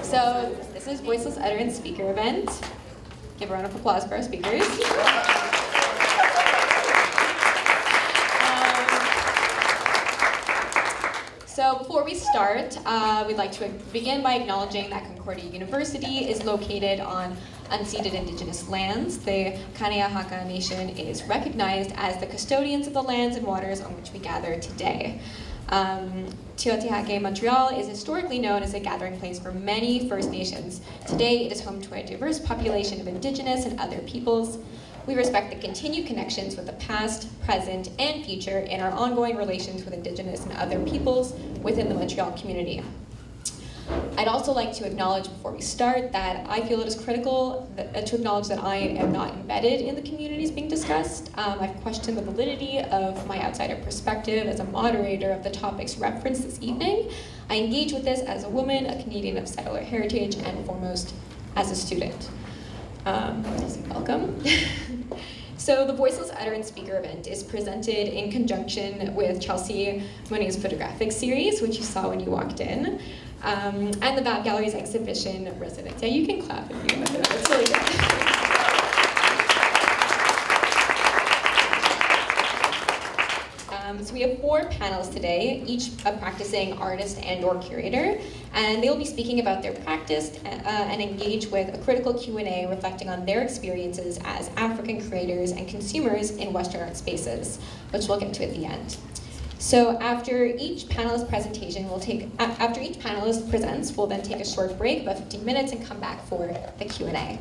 So this is Voiceless Utterance speaker event. Give a round of applause for our speakers. So before we start, we'd like to begin by acknowledging that Concordia University is located on unceded indigenous lands. The Kanien'kehá:ka Nation is recognized as the custodians of the lands and waters on which we gather today. Teotihuacan, Montreal is historically known as a gathering place for many First Nations. Today, it is home to a diverse population of Indigenous and other peoples. We respect the continued connections with the past, present, and future in our ongoing relations with Indigenous and other peoples within the Montreal community. I'd also like to acknowledge before we start that I feel it is critical to acknowledge that I am not embedded in the communities being discussed. I've questioned the validity of my outsider perspective as a moderator of the topics referenced this evening. I engage with this as a woman, a Canadian of settler heritage, and foremost as a student. Welcome. So the Voiceless Utterance speaker event is presented in conjunction with Chelsy Monie's photographic series, which you saw when you walked in, and the VAV Gallery's exhibition Residency. Yeah, you can clap if you remember that. It's really good. So we have 4 panels today, each a practicing artist and or curator, and they'll be speaking about their practice and engage with a critical Q&A reflecting on their experiences as African creators and consumers in Western art spaces, which we'll get to at the end. So after each panelist presents, we'll then take a short break, about 15 minutes, and come back for the Q&A.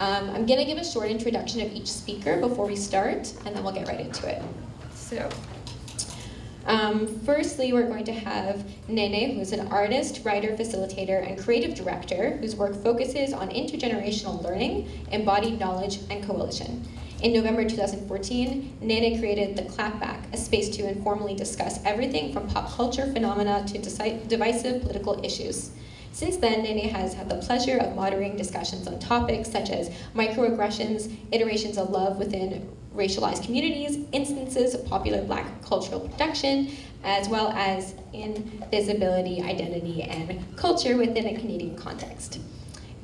I'm gonna give a short introduction of each speaker before we start, and then we'll get right into it. So. Firstly, we're going to have Nene, who's an artist, writer, facilitator, and creative director whose work focuses on intergenerational learning, embodied knowledge, and coalition. In November 2014, Nene created The Clapback, a space to informally discuss everything from pop culture phenomena to divisive political issues. Since then, Nene has had the pleasure of moderating discussions on topics such as microaggressions, iterations of love within racialized communities, instances of popular Black cultural production, as well as invisibility, identity, and culture within a Canadian context.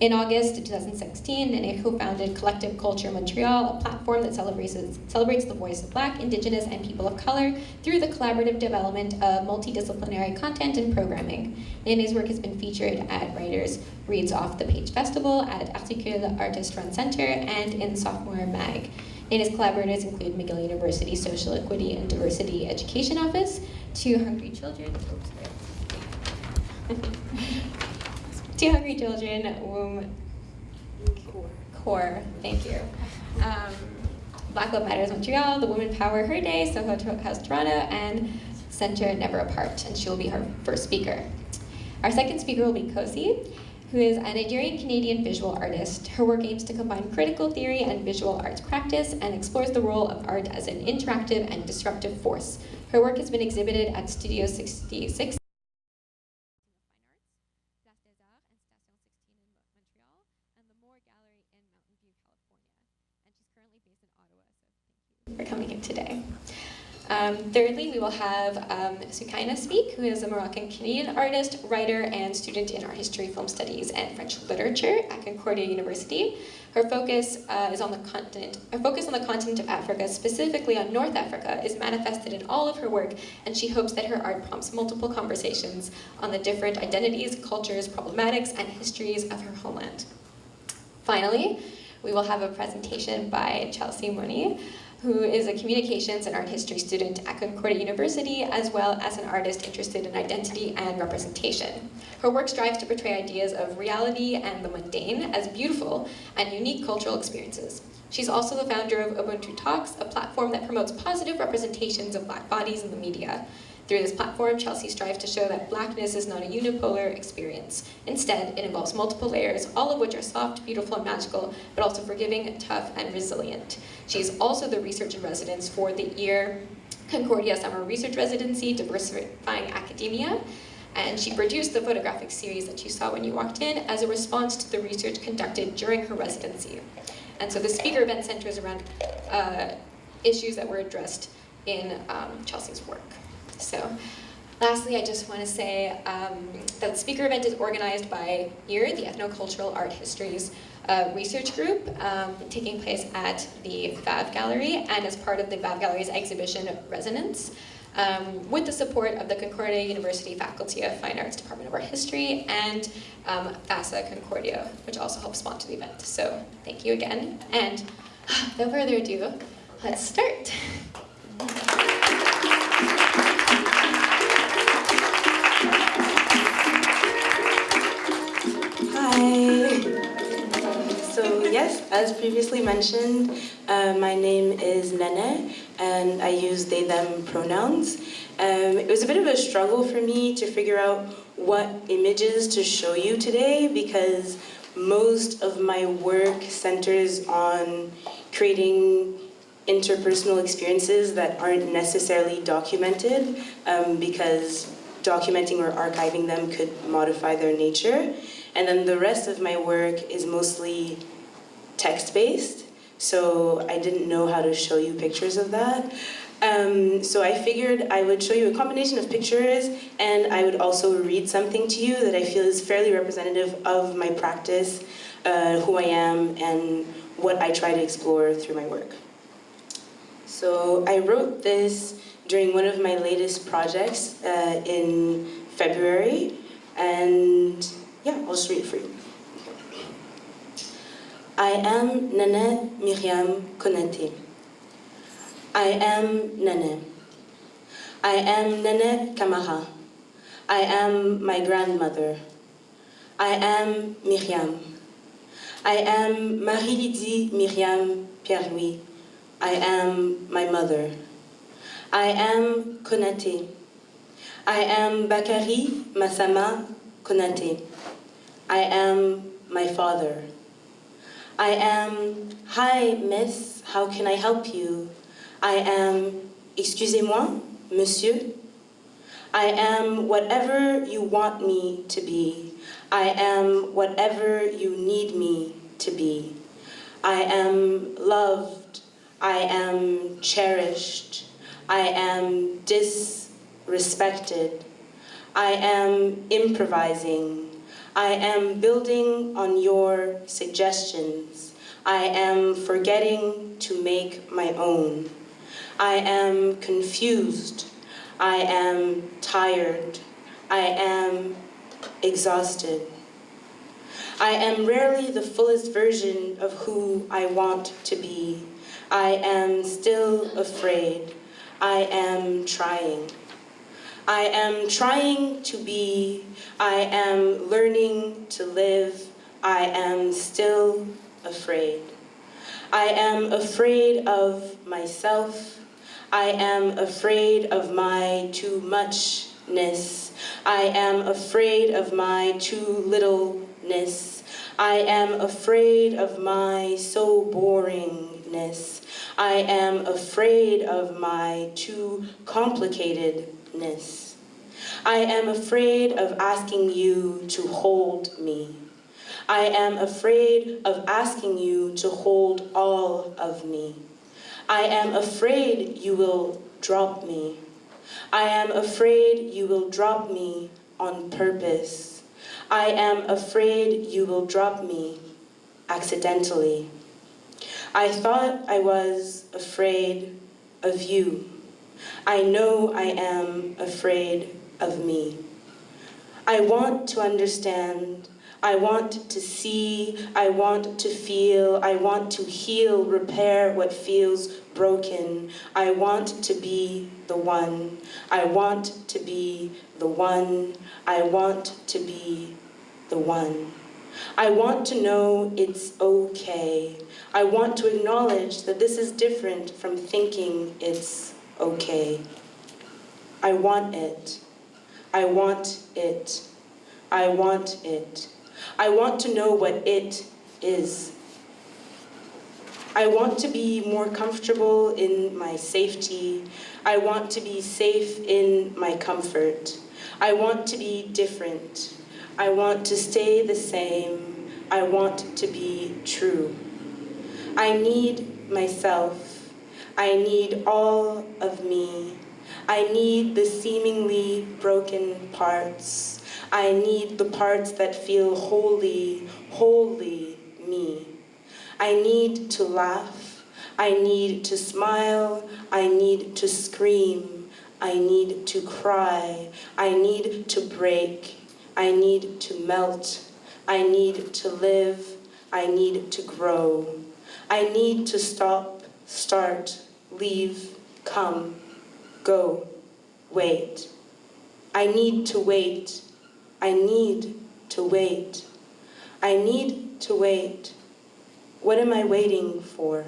In August 2016, Nene co-founded Collective Culture Montreal, a platform that celebrates the voice of Black, Indigenous, and people of color through the collaborative development of multidisciplinary content and programming. Nene's work has been featured at Writers Reads Off the Page Festival, at Articule Artist Run Center, and in Sophomore Mag. Nene's collaborators include McGill University Social Equity and Diversity Education Office, Two Hungry Children, Two Hungry Children, Womb Core, thank you. Black Love Matters Montreal, the Women Power Her Day, Soho House Toronto, and Center Never Apart, and she will be her first speaker. Our second speaker will be Kosi, who is a Nigerian-Canadian visual artist. Her work aims to combine critical theory and visual arts practice and explores the role of art as an interactive and disruptive force. Her work has been exhibited at Studio 66, for coming in today. Thirdly, we will have Soukayna speak, who is a Moroccan-Canadian artist, writer, and student in art history, film studies, and French literature at Concordia University. Her focus is on the continent. Her focus on the continent of Africa, specifically on North Africa, is manifested in all of her work, and she hopes that her art prompts multiple conversations on the different identities, cultures, problematics, and histories of her homeland. Finally, we will have a presentation by Chelsy Monie, who is a communications and art history student at Concordia University, as well as an artist interested in identity and representation. Her work strives to portray ideas of reality and the mundane as beautiful and unique cultural experiences. She's also the founder of Ubuntu Talks, a platform that promotes positive representations of Black bodies in the media. Through this platform, Chelsy strives to show that Blackness is not a unipolar experience. Instead, it involves multiple layers, all of which are soft, beautiful, and magical, but also forgiving, tough, and resilient. She is also the research in residence for the Concordia Summer Research Residency, Diversifying Academia, and she produced the photographic series that you saw when you walked in as a response to the research conducted during her residency. And so the speaker event centers around issues that were addressed in Chelsy's work. So Lastly, I just want to say that the speaker event is organized by EAR, the Ethnocultural Art Histories Research Group, taking place at the VAV Gallery and as part of the VAV Gallery's exhibition Resonance, with the support of the Concordia University Faculty of Fine Arts Department of Art History and Fasa Concordia, which also helps sponsor the event. So thank you again, and no further ado, let's start. Hi. So yes, as previously mentioned, my name is Nene, and I use they, them pronouns. It was a bit of a struggle for me to figure out what images to show you today because most of my work centers on creating interpersonal experiences that aren't necessarily documented because documenting or archiving them could modify their nature. And then the rest of my work is mostly text-based, so I didn't know how to show you pictures of that. So I figured I would show you a combination of pictures, and I would also read something to you that I feel is fairly representative of my practice, who I am, and what I try to explore through my work. So I wrote this during one of my latest projects in February, and yeah, I'll just read it for you. I am Nene Myriam Konate. I am Nene. I am Nene Kamara. I am my grandmother. I am Myriam. I am Marie-Lydie Myriam Pierre-Louis. I am my mother. I am Konate. I am Bakari Massama Konate. I am my father. I am, hi, miss, how can I help you? I am, excusez-moi, monsieur. I am whatever you want me to be. I am whatever you need me to be. I am loved. I am cherished. I am disrespected. I am improvising. I am building on your suggestions. I am forgetting to make my own. I am confused. I am tired. I am exhausted. I am rarely the fullest version of who I want to be. I am still afraid. I am trying. I am trying to be. I am learning to live. I am still afraid. I am afraid of myself. I am afraid of my too muchness. I am afraid of my too littleness. I am afraid of my so boringness. I am afraid of my too complicatedness. I am afraid of asking you to hold me. I am afraid of asking you to hold all of me. I am afraid you will drop me. I am afraid you will drop me on purpose. I am afraid you will drop me accidentally. I thought I was afraid of you. I know I am afraid of me. I want to understand. I want to see. I want to feel. I want to heal, repair what feels broken. I want to be the one. I want to be the one. I want to be the one. I want to know it's okay. I want to acknowledge that this is different from thinking it's okay. I want it. I want it. I want it. I want to know what it is. I want to be more comfortable in my safety. I want to be safe in my comfort. I want to be different. I want to stay the same. I want to be true. I need myself. I need all of me. I need the seemingly broken parts. I need the parts that feel wholly, wholly me. I need to laugh. I need to smile. I need to scream. I need to cry. I need to break. I need to melt. I need to live. I need to grow. I need to stop, start, leave, come, go, wait. I need to wait. I need to wait. I need to wait. What am I waiting for?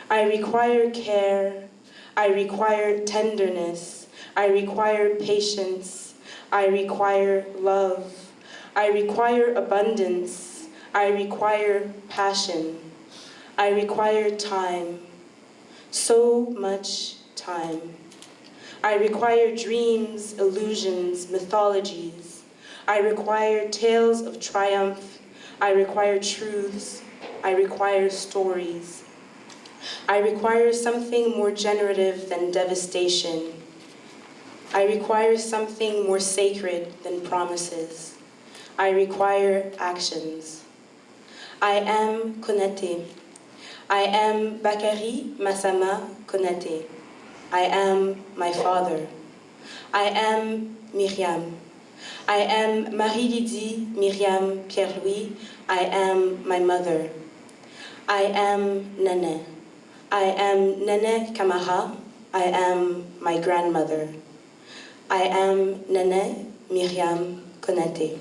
I require care. I require tenderness. I require patience. I require love. I require abundance. I require passion. I require time. So much time. I require dreams, illusions, mythologies. I require tales of triumph. I require truths. I require stories. I require something more generative than devastation. I require something more sacred than promises. I require actions. I am Konate. I am Bakary Massama Konate. I am my father. I am Myriam. I am Marie-Lydie Myriam Pierre-Louis. I am my mother. I am Nene. I am Nene Kamara. I am my grandmother. I am Nene Myriam Konate.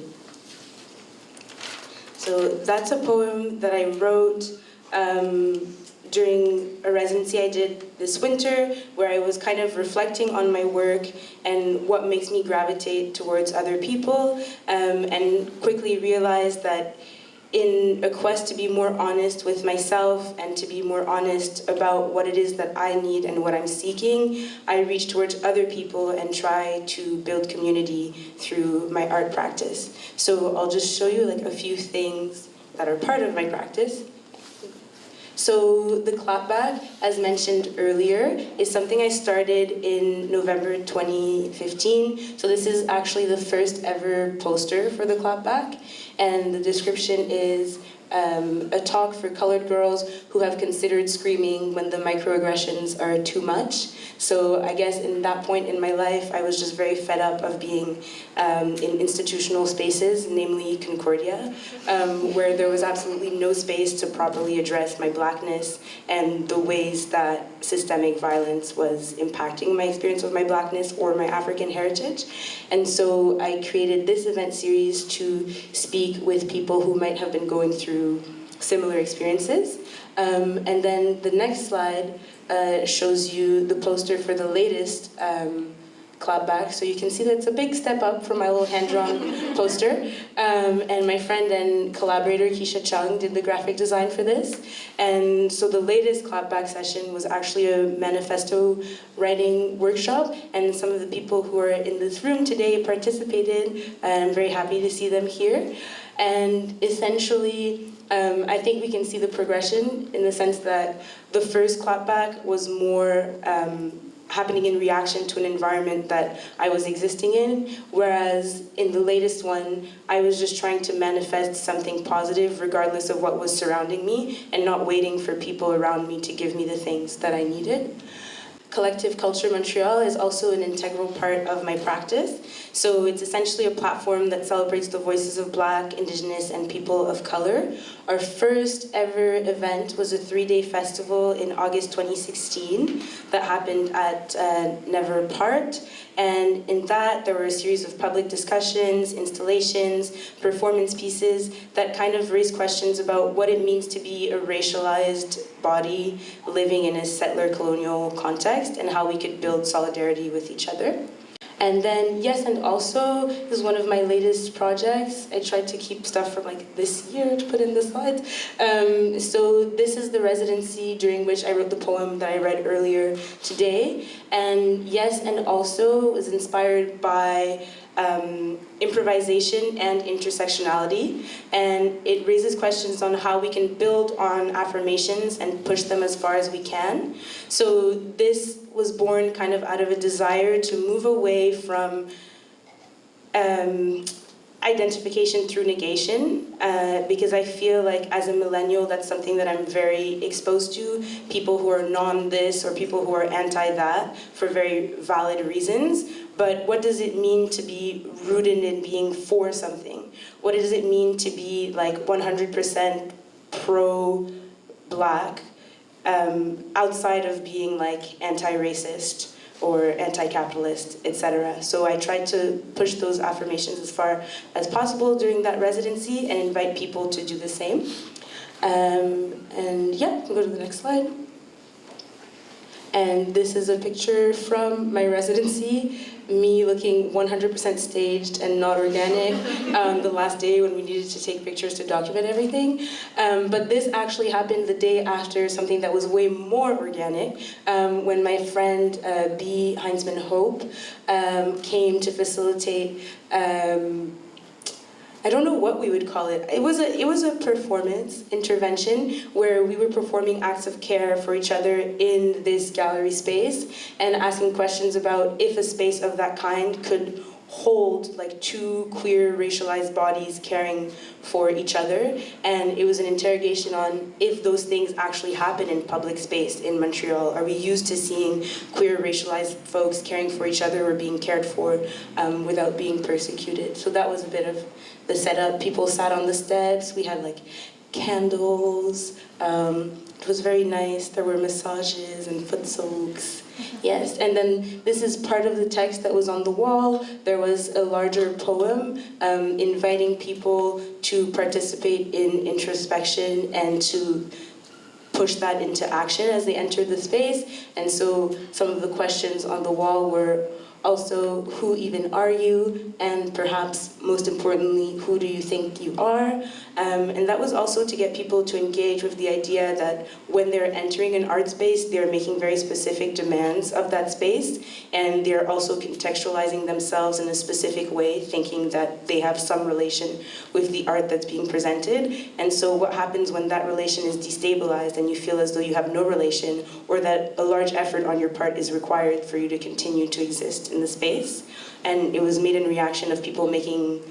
So that's a poem that I wrote during a residency I did this winter, where I was kind of reflecting on my work and what makes me gravitate towards other people, and quickly realized that in a quest to be more honest with myself and to be more honest about what it is that I need and what I'm seeking, I reach towards other people and try to build community through my art practice. So I'll just show you like a few things that are part of my practice. So the clapback, as mentioned earlier, is something I started in November 2015. So this is actually the first ever poster for the clapback. And the description is a talk for colored girls who have considered screaming when the microaggressions are too much. So I guess in that point in my life, I was just very fed up of being in institutional spaces, namely Concordia, where there was absolutely no space to properly address my Blackness and the ways that systemic violence was impacting my experience of my Blackness or my African heritage. And so I created this event series to speak with people who might have been going through similar experiences. And then the next slide shows you the poster for the latest clapback. So you can see that it's a big step up from my little hand-drawn poster. And my friend and collaborator, Keisha Chung, did the graphic design for this. And so the latest clapback session was actually a manifesto writing workshop, and some of the people who are in this room today participated, and I'm very happy to see them here. And essentially, I think we can see the progression in the sense that the first clapback was more happening in reaction to an environment that I was existing in, whereas in the latest one, I was just trying to manifest something positive regardless of what was surrounding me and not waiting for people around me to give me the things that I needed. Collective Culture Montreal is also an integral part of my practice. So it's essentially a platform that celebrates the voices of Black, Indigenous, and people of color. Our first ever event was a 3-day festival in August 2016 that happened at Never Part. And in that, there were a series of public discussions, installations, performance pieces that kind of raised questions about what it means to be a racialized body living in a settler colonial context and how we could build solidarity with each other. And then, yes, and also, this is one of my latest projects. I tried to keep stuff from like this year to put in the slides. So this is the residency during which I wrote the poem that I read earlier today. And yes, and also was inspired by improvisation and intersectionality, and it raises questions on how we can build on affirmations and push them as far as we can. So this was born kind of out of a desire to move away from identification through negation, because I feel like as a millennial, that's something that I'm very exposed to. People who are non-this or people who are anti-that for very valid reasons. But what does it mean to be rooted in being for something? What does it mean to be like 100% pro-Black outside of being like anti-racist or anti-capitalist, etc. So I tried to push those affirmations as far as possible during that residency and invite people to do the same. And yeah, go to the next slide. And this is a picture from my residency, me looking 100% staged and not organic the last day when we needed to take pictures to document everything. But this actually happened the day after something that was way more organic, when my friend B. Heinzman Hope came to facilitate I don't know what we would call it. It was a performance intervention where we were performing acts of care for each other in this gallery space and asking questions about if a space of that kind could hold like two queer racialized bodies caring for each other. And it was an interrogation on if those things actually happen in public space in Montreal. Are we used to seeing queer racialized folks caring for each other or being cared for without being persecuted? So that was a bit of the setup. People sat on the steps. We had like candles. It was very nice. There were massages and foot soaks. Yes, and then this is part of the text that was on the wall. There was a larger poem inviting people to participate in introspection and to push that into action as they entered the space. And so some of the questions on the wall were also, who even are you? And perhaps most importantly, who do you think you are? And that was also to get people to engage with the idea that when they're entering an art space, they're making very specific demands of that space, and they're also contextualizing themselves in a specific way, thinking that they have some relation with the art that's being presented. And so what happens when that relation is destabilized and you feel as though you have no relation, or that a large effort on your part is required for you to continue to exist in the space? And it was made in reaction of people making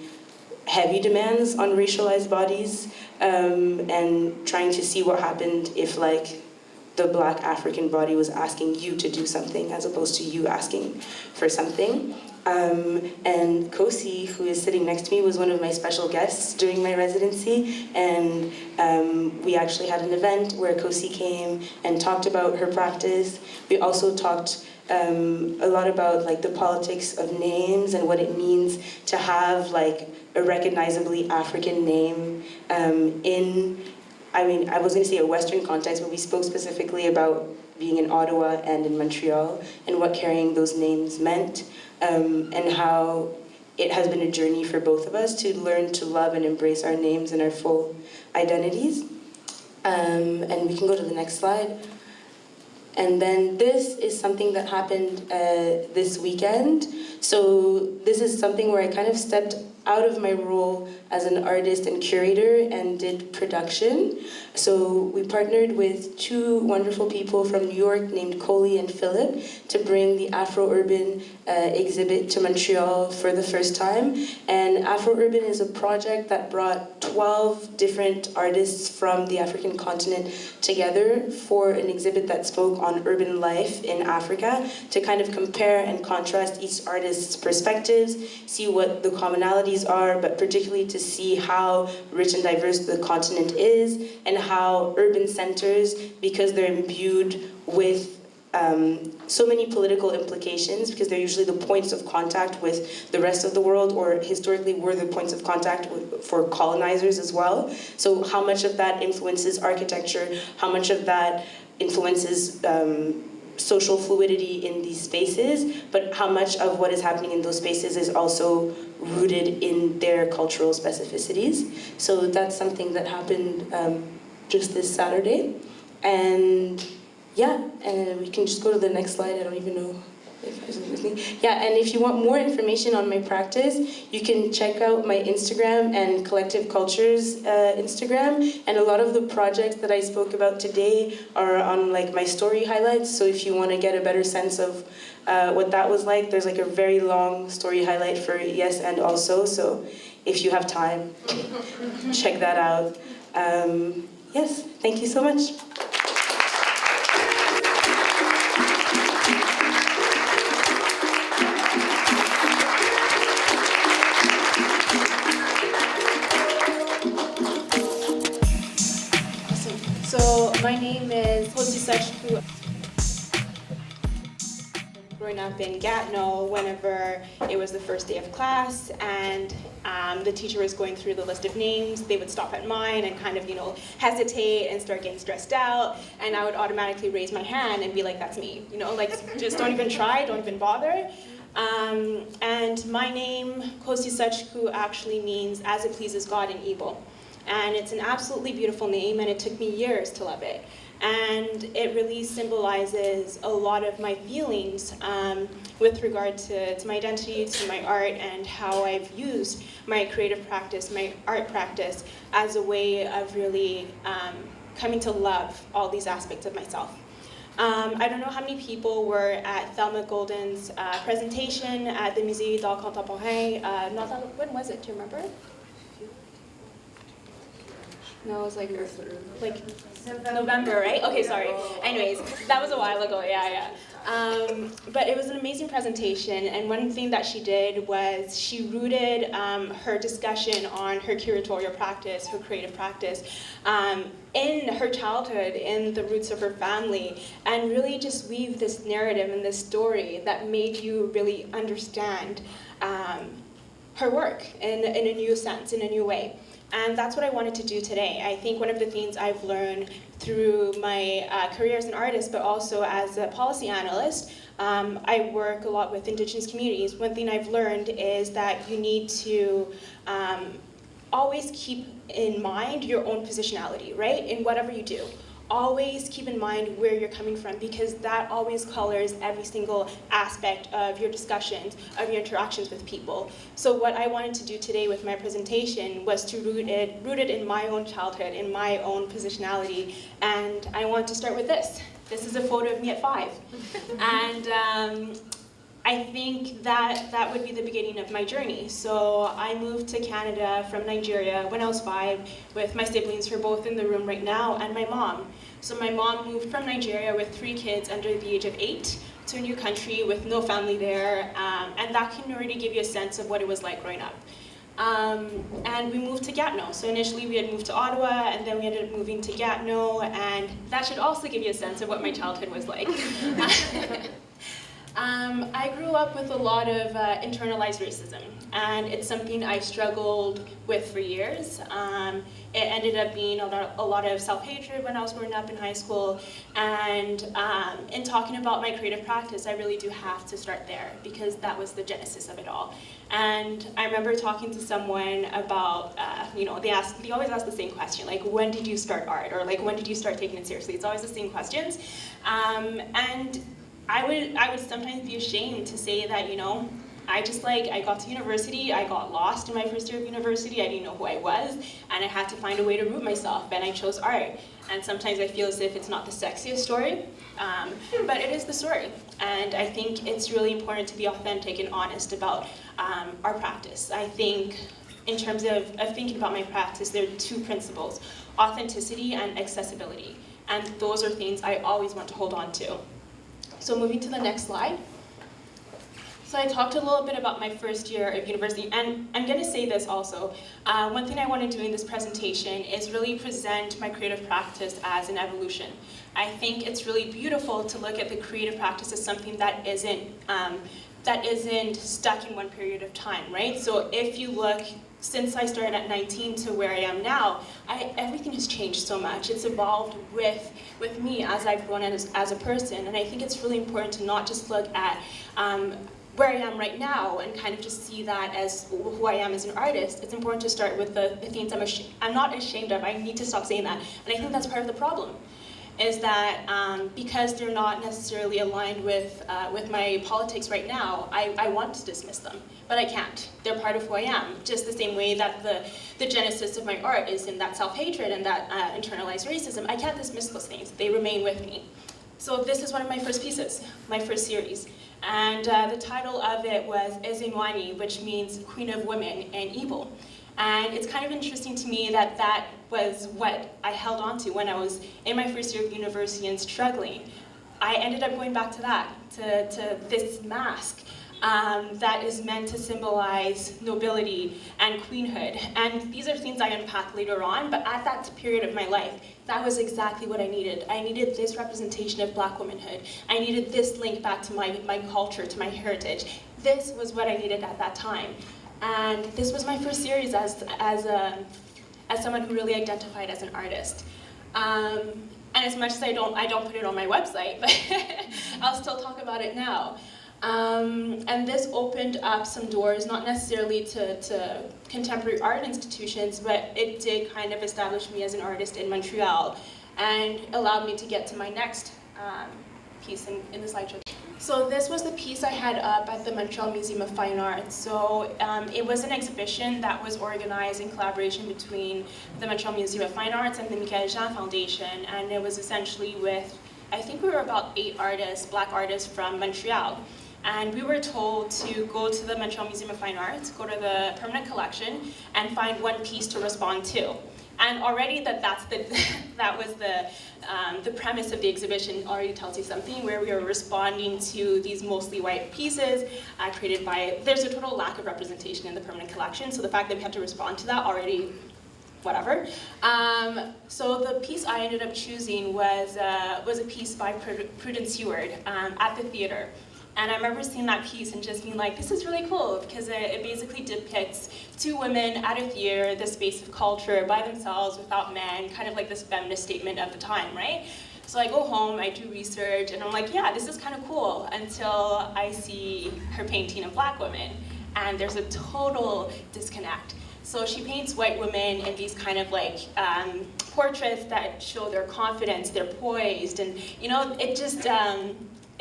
heavy demands on racialized bodies, and trying to see what happened if like the Black African body was asking you to do something as opposed to you asking for something. And Kosi, who is sitting next to me, was one of my special guests during my residency, and we actually had an event where Kosi came and talked about her practice. We also talked a lot about like the politics of names and what it means to have like a recognizably African name in, I mean, I was going to say a Western context, but we spoke specifically about being in Ottawa and in Montreal and what carrying those names meant, and how it has been a journey for both of us to learn to love and embrace our names and our full identities. And we can go to the next slide. And then this is something that happened this weekend. So this is something where I kind of stepped out of my role as an artist and curator and did production. So we partnered with two wonderful people from New York named Coley and Philip to bring the Afro-Urban exhibit to Montreal for the first time. And Afro-Urban is a project that brought 12 different artists from the African continent together for an exhibit that spoke on urban life in Africa, to kind of compare and contrast each artist's perspectives, see what the commonalities are, but particularly to see how rich and diverse the continent is, and how urban centers, because they're imbued with so many political implications, because they're usually the points of contact with the rest of the world, or historically were the points of contact for colonizers as well. So how much of that influences architecture, how much of that influences social fluidity in these spaces, but how much of what is happening in those spaces is also rooted in their cultural specificities. So that's something that happened just this Saturday. And yeah, and we can just go to the next slide. I don't even know Yeah, and if you want more information on my practice, you can check out my Instagram and Collective Cultures Instagram. And a lot of the projects that I spoke about today are on like my story highlights. So if you want to get a better sense of what that was like, there's like a very long story highlight for Yes and Also. So if you have time, check that out. Yes, thank you so much. So my name is Kosisochukwu. Growing up in Gatineau, whenever it was the first day of class and the teacher was going through the list of names, they would stop at mine and kind of, hesitate and start getting stressed out, and I would automatically raise my hand and be like, that's me, just don't even try, don't even bother. And my name, Kosisochukwu, actually means as it pleases God in Igbo. And it's an absolutely beautiful name, and it took me years to love it. And it really symbolizes a lot of my feelings with regard to my identity, to my art, and how I've used my creative practice, my art practice, as a way of really coming to love all these aspects of myself. I don't know how many people were at Thelma Golden's presentation at the Musée d'Art Contemporain. When was it? Do you remember? No, it was like November, right? Okay, sorry. Anyways, that was a while ago, yeah. But it was an amazing presentation, and one thing that she did was she rooted her discussion on her curatorial practice, her creative practice, in her childhood, in the roots of her family, and really just weave this narrative and this story that made you really understand her work in a new sense, in a new way. And that's what I wanted to do today. I think one of the things I've learned through my career as an artist, but also as a policy analyst, I work a lot with Indigenous communities. One thing I've learned is that you need to always keep in mind your own positionality, right? In whatever you do. Always keep in mind where you're coming from, because that always colors every single aspect of your discussions, of your interactions with people. So what I wanted to do today with my presentation was to root it in my own childhood, in my own positionality, and I want to start with this. This is a photo of me at 5. And I think that would be the beginning of my journey. So I moved to Canada from Nigeria when I was 5 with my siblings, who are both in the room right now, and my mom. So my mom moved from Nigeria with 3 kids under the age of 8 to a new country with no family there, and that can already give you a sense of what it was like growing up. And we moved to Gatineau. So initially we had moved to Ottawa, and then we ended up moving to Gatineau, and that should also give you a sense of what my childhood was like. I grew up with a lot of internalized racism, and it's something I struggled with for years. It ended up being a lot of self-hatred when I was growing up in high school, and in talking about my creative practice, I really do have to start there, because that was the genesis of it all. And I remember talking to someone about, they always ask the same question, like, when did you start art? Or like, when did you start taking it seriously? It's always the same questions. And I would sometimes be ashamed to say that, I got to university, I got lost in my first year of university, I didn't know who I was, and I had to find a way to root myself, and I chose art. And sometimes I feel as if it's not the sexiest story, but it is the story. And I think it's really important to be authentic and honest about our practice. I think in terms of thinking about my practice, there are 2 principles: authenticity and accessibility. And those are things I always want to hold on to. So moving to the next slide. So I talked a little bit about my first year of university, and I'm going to say this also. One thing I want to do in this presentation is really present my creative practice as an evolution. I think it's really beautiful to look at the creative practice as something that isn't stuck in one period of time, right? So if you look, since I started at 19 to where I am now, everything has changed so much. It's evolved with me as I've grown as a person, and I think it's really important to not just look at where I am right now and kind of just see that as who I am as an artist. It's important to start with the things I'm not ashamed of. I need to stop saying that, and I think that's part of the problem. is that because they're not necessarily aligned with my politics right now, I want to dismiss them, but I can't. They're part of who I am, just the same way that the genesis of my art is in that self-hatred and that internalized racism. I can't dismiss those things. They remain with me. So this is one of my first pieces, my first series. And the title of it was Ezenwani, which means Queen of Women and Evil. And it's kind of interesting to me that that was what I held on to when I was in my first year of university and struggling. I ended up going back to that, to this mask that is meant to symbolize nobility and queenhood. And these are things I unpack later on, but at that period of my life, that was exactly what I needed. I needed this representation of Black womanhood. I needed this link back to my culture, to my heritage. This was what I needed at that time. And this was my first series as someone who really identified as an artist. And as much as I don't put it on my website, but I'll still talk about it now. And this opened up some doors, not necessarily to contemporary art institutions, but it did kind of establish me as an artist in Montreal and allowed me to get to my next piece in the slideshow. So this was the piece I had up at the Montreal Museum of Fine Arts. So it was an exhibition that was organized in collaboration between the Montreal Museum of Fine Arts and the Michael Jean Foundation, and it was essentially with, I think we were about 8 artists, Black artists from Montreal. And we were told to go to the Montreal Museum of Fine Arts, go to the permanent collection, and find one piece to respond to. And already that was the premise of the exhibition already tells you something, where we are responding to these mostly white pieces created by, there's a total lack of representation in the permanent collection, so the fact that we had to respond to that already, whatever. So the piece I ended up choosing was a piece by Prudence Seward at the theater. And I remember seeing that piece and just being like, this is really cool, because it basically depicts 2 women at a theater, this space of culture, by themselves, without men, kind of like this feminist statement of the time, right? So I go home, I do research, and I'm like, yeah, this is kind of cool, until I see her painting of Black women, and there's a total disconnect. So she paints white women in these kind of like portraits that show their confidence, they're poised, and it just,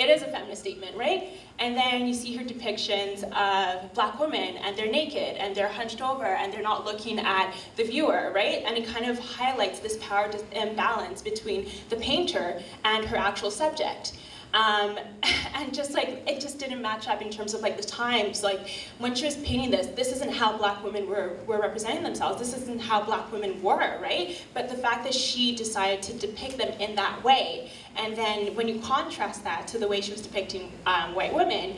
it is a feminist statement, right? And then you see her depictions of Black women, and they're naked, and they're hunched over, and they're not looking at the viewer, right? And it kind of highlights this power imbalance between the painter and her actual subject. And just like, it just didn't match up in terms of like the times. Like when she was painting this isn't how Black women were representing themselves. This isn't how Black women were, right? But the fact that she decided to depict them in that way, and then when you contrast that to the way she was depicting white women,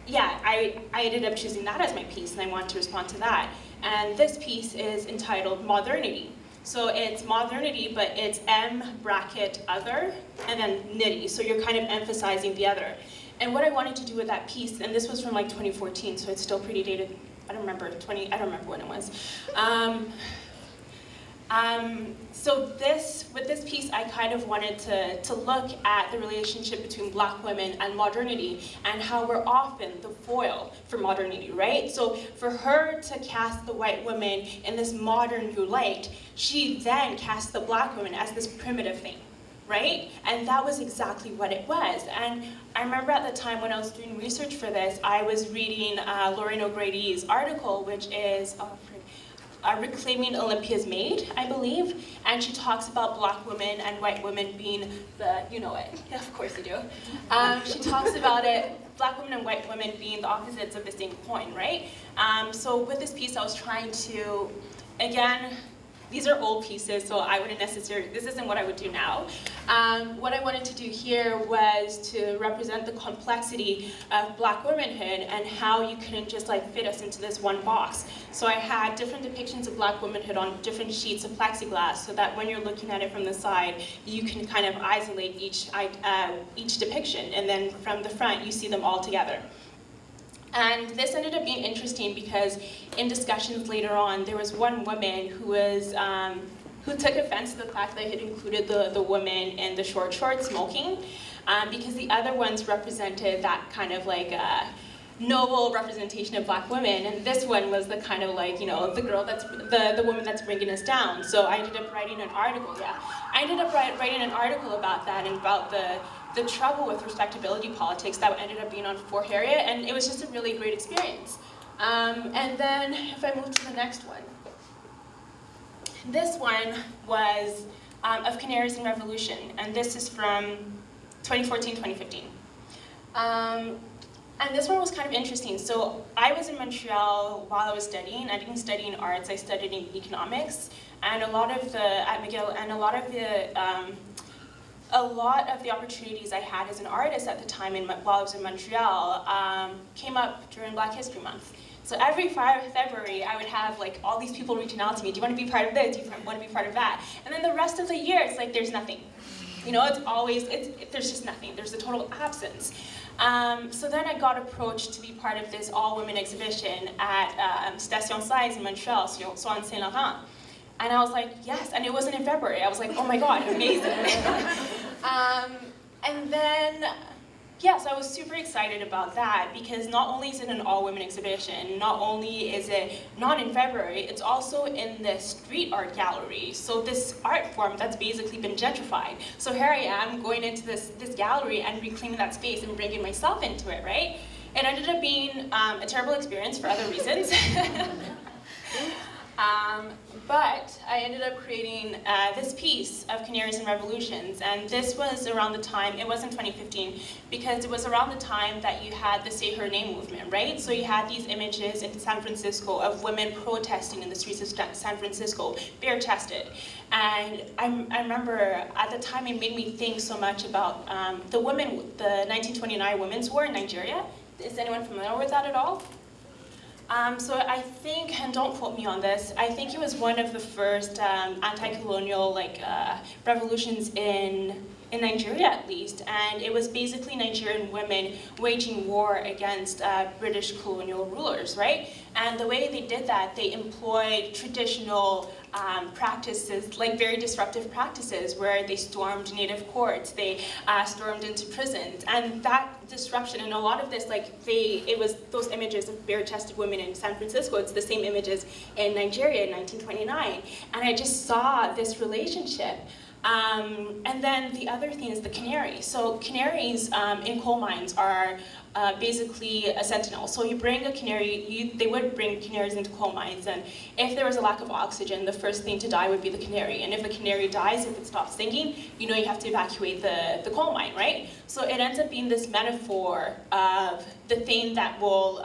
yeah, I ended up choosing that as my piece, and I wanted to respond to that. And this piece is entitled Modernity. So it's modernity, but it's M-other, and then nitty. So you're kind of emphasizing the other. And what I wanted to do with that piece, and this was from like 2014, so it's still pretty dated. I don't remember when it was. So with this piece, I kind of wanted to look at the relationship between Black women and modernity, and how we're often the foil for modernity, right? So for her to cast the white woman in this modern new light, she then cast the Black woman as this primitive thing, right? And that was exactly what it was. And I remember at the time when I was doing research for this, I was reading Lauren O'Grady's article, which is, Reclaiming Olympia's Maid, I believe, and she talks about Black women and white women being the, you know it, yeah, of course you do. She talks about it, Black women and white women being the opposites of the same coin, right? So with this piece, I was trying to, again, these are old pieces, so I wouldn't necessarily, this isn't what I would do now. What I wanted to do here was to represent the complexity of Black womanhood and how you couldn't just like fit us into this one box. So I had different depictions of Black womanhood on different sheets of plexiglass, so that when you're looking at it from the side, you can kind of isolate each depiction, and then from the front, you see them all together. And this ended up being interesting because in discussions later on, there was one woman who was who took offense to the fact that I had included the woman in the short smoking, because the other ones represented that kind of like noble representation of Black women, and this one was the kind of like, the girl that's, the woman that's bringing us down. So I ended up writing an article, writing an article about that and about the trouble with respectability politics that ended up being on For Harriet, and it was just a really great experience. And then if I move to the next one. This one was of Canaries in Revolution, and this is from 2014-2015. And this one was kind of interesting. So I was in Montreal while I was studying. I didn't study in arts, I studied in economics. And at McGill, and a lot of the opportunities I had as an artist at the time while I was in Montreal came up during Black History Month. So every February, I would have like all these people reaching out to me, do you want to be part of this, do you want to be part of that? And then the rest of the year, it's like there's nothing. It's always, there's just nothing, there's a total absence. So then I got approached to be part of this all-women exhibition at Station 16 in Montreal, so on Saint Laurent. And I was like, yes, and it wasn't in February. I was like, oh my God, amazing. And then, yes, I was super excited about that because not only is it an all-women exhibition, not only is it not in February, it's also in the street art gallery. So this art form that's basically been gentrified. So here I am going into this gallery and reclaiming that space and bringing myself into it, right? It ended up being a terrible experience for other reasons. But I ended up creating this piece of Canaries and Revolutions, and this was around the time, it was in 2015, because it was around the time that you had the Say Her Name movement, right? So you had these images in San Francisco of women protesting in the streets of San Francisco, bare-chested. And I remember at the time it made me think so much about the 1929 Women's War in Nigeria. Is anyone familiar with that at all? So I think, and don't quote me on this, I think it was one of the first anti-colonial revolutions in Nigeria at least, and it was basically Nigerian women waging war against British colonial rulers, right? And the way they did that, they employed traditional practices, like very disruptive practices, where they stormed native courts, they stormed into prisons, and that disruption, and a lot of this, it was those images of bare-chested women in San Francisco, it's the same images in Nigeria in 1929, and I just saw this relationship. And then the other thing is the canary. So canaries in coal mines are basically a sentinel. So you bring a canary, they would bring canaries into coal mines, and if there was a lack of oxygen, the first thing to die would be the canary. And if the canary dies, if it stops singing, you have to evacuate the coal mine, right? So it ends up being this metaphor of the thing that will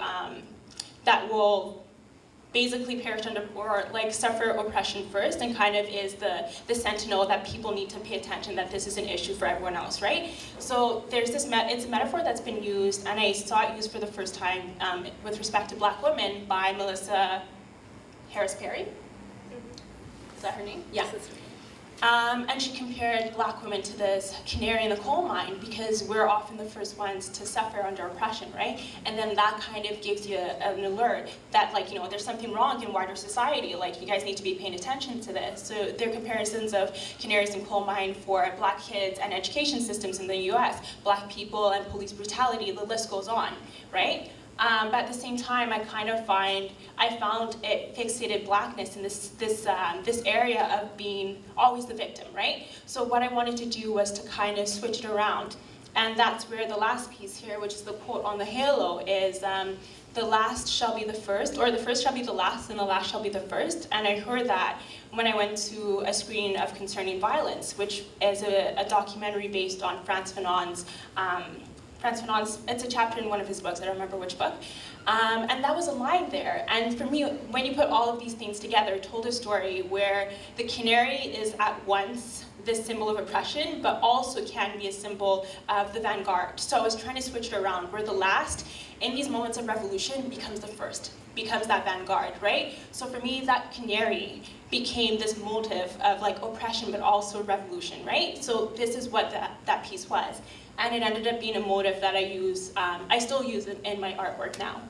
basically perish under or suffer oppression first, and kind of is the sentinel that people need to pay attention that this is an issue for everyone else, right? So there's this it's a metaphor that's been used, and I saw it used for the first time with respect to Black women by Melissa Harris Perry. Is that her name? Yeah. And she compared Black women to this canary in the coal mine because we're often the first ones to suffer under oppression, right? And then that kind of gives you an alert that, there's something wrong in wider society. You guys need to be paying attention to this. So there are comparisons of canaries in coal mine for Black kids and education systems in the U.S., Black people and police brutality. The list goes on, right? But at the same time, I found it fixated Blackness in this area of being always the victim, right? So what I wanted to do was to kind of switch it around. And that's where the last piece here, which is the quote on the halo, is the last shall be the first, or the first shall be the last, and the last shall be the first. And I heard that when I went to a screening of Concerning Violence, which is a documentary based on Frantz Fanon's it's a chapter in one of his books, I don't remember which book, and that was a line there. And for me, when you put all of these things together, it told a story where the canary is at once this symbol of oppression, but also can be a symbol of the vanguard. So I was trying to switch it around, where the last, in these moments of revolution, becomes the first, becomes that vanguard, right? So for me, that canary became this motive of oppression, but also revolution, right? So this is what that piece was. And it ended up being a motive that I still use it in my artwork now.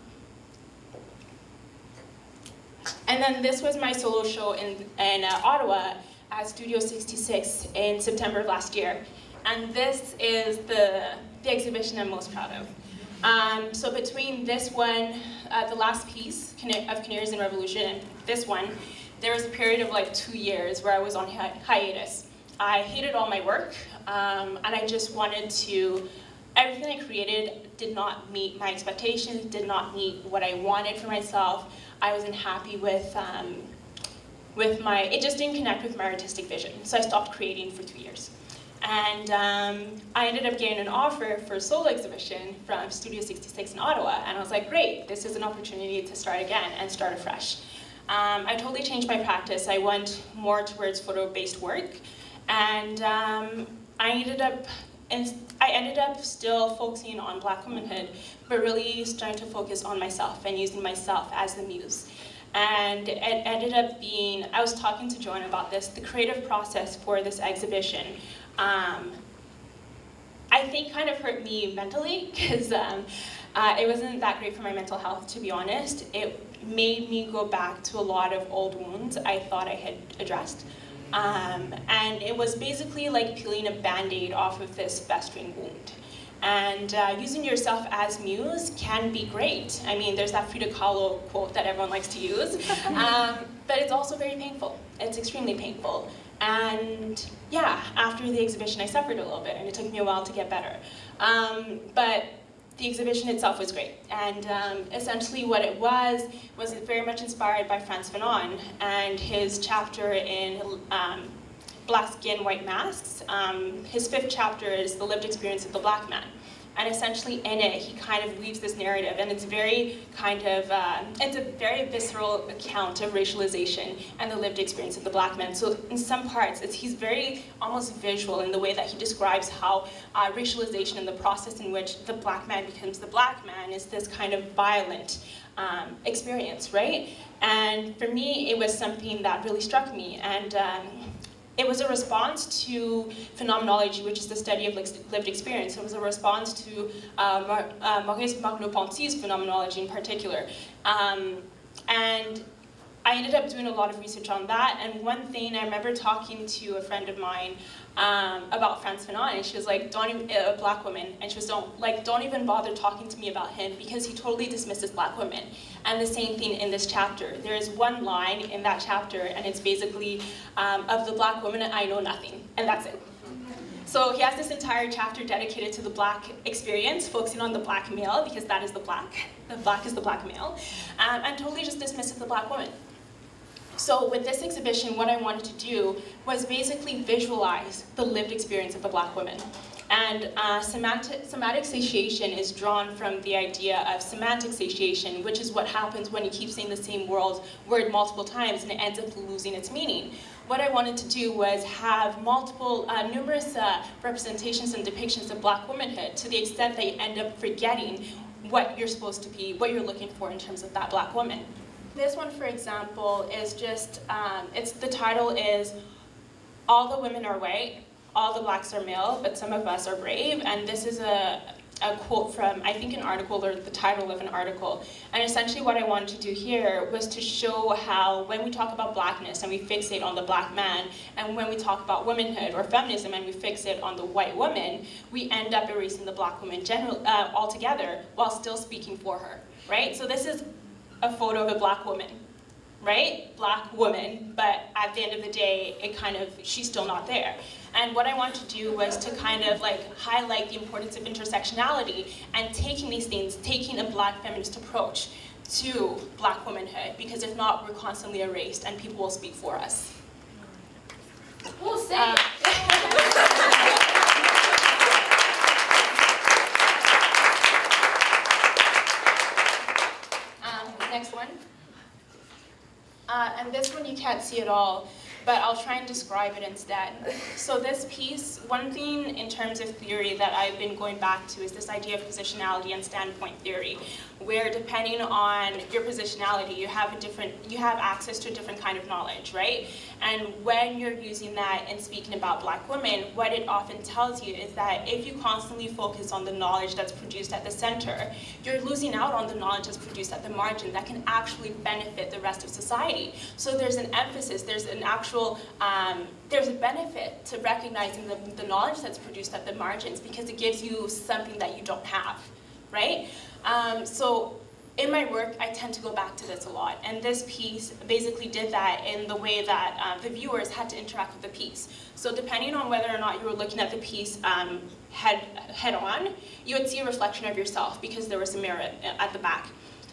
And then this was my solo show in Ottawa at Studio 66 in September of last year. And this is the exhibition I'm most proud of. So between this one, the last piece of Canaries in Revolution, and this one, there was a period of like 2 years where I was on hiatus. I hated all my work, and I just wanted to, everything I created did not meet my expectations, did not meet what I wanted for myself. I wasn't happy with it just didn't connect with my artistic vision. So I stopped creating for 2 years. And I ended up getting an offer for a solo exhibition from Studio 66 in Ottawa. And I was like, great, this is an opportunity to start again and start afresh. I totally changed my practice. I went more towards photo-based work. And I ended up still focusing on Black womanhood, but really starting to focus on myself and using myself as the muse. And it ended up being, I was talking to Joanna about this, the creative process for this exhibition, I think kind of hurt me mentally, because it wasn't that great for my mental health, to be honest. It made me go back to a lot of old wounds I thought I had addressed. And it was basically like peeling a Band-Aid off of this festering wound. And using yourself as muse can be great. I mean, there's that Frida Kahlo quote that everyone likes to use, but it's also very painful. It's extremely painful. And yeah, after the exhibition, I suffered a little bit, and it took me a while to get better. But the exhibition itself was great. And essentially what it was very much inspired by Frantz Fanon and his chapter in Black Skin, White Masks. His 5th chapter is the lived experience of the Black man. And essentially in it, he kind of weaves this narrative, and it's very kind of, it's a very visceral account of racialization and the lived experience of the Black man. So in some parts, he's very almost visual in the way that he describes how racialization and the process in which the Black man becomes the Black man is this kind of violent experience, right? And for me, it was something that really struck me. And it was a response to phenomenology, which is the study of lived experience. It was a response to Maurice Merleau-Ponty's phenomenology in particular. And I ended up doing a lot of research on that, and one thing, I remember talking to a friend of mine about Frantz Fanon, and she was like, a Black woman, and she was, don't even bother talking to me about him, because he totally dismisses Black women. And the same thing in this chapter. There is one line in that chapter, and it's basically, of the Black woman, I know nothing, and that's it. So he has this entire chapter dedicated to the Black experience, focusing on the Black male, because that is the Black. The Black is the Black male, and totally just dismisses the Black woman. So with this exhibition, what I wanted to do was basically visualize the lived experience of the Black woman. And somatic satiation is drawn from the idea of semantic satiation, which is what happens when you keep saying the same word multiple times and it ends up losing its meaning. What I wanted to do was have numerous representations and depictions of Black womanhood, to the extent that you end up forgetting what you're supposed to be, what you're looking for in terms of that Black woman. This one, for example, is just, the title is, All the Women Are White, All the Blacks Are Male, but Some of Us Are Brave. And this is a quote from, I think, an article, or the title of an article. And essentially what I wanted to do here was to show how when we talk about Blackness and we fixate on the Black man, and when we talk about womanhood or feminism and we fixate on the white woman, we end up erasing the Black woman altogether while still speaking for her, right? So this is a photo of a Black woman, right? Black woman, but at the end of the day, she's still not there. And what I wanted to do was to kind of highlight the importance of intersectionality and taking these things, taking a Black feminist approach to Black womanhood, because if not, we're constantly erased and people will speak for us. We'll say Next one. And this one you can't see at all, but I'll try and describe it instead. So this piece, one thing in terms of theory that I've been going back to is this idea of positionality and standpoint theory, where depending on your positionality, you have access to a different kind of knowledge, right? And when you're using that and speaking about Black women, what it often tells you is that if you constantly focus on the knowledge that's produced at the center, you're losing out on the knowledge that's produced at the margin that can actually benefit the rest of society. So there's an emphasis, there's an actual, there's a benefit to recognizing the knowledge that's produced at the margins, because it gives you something that you don't have, right? So in my work, I tend to go back to this a lot, and this piece basically did that in the way that the viewers had to interact with the piece. So depending on whether or not you were looking at the piece head on, you would see a reflection of yourself because there was a mirror at the back.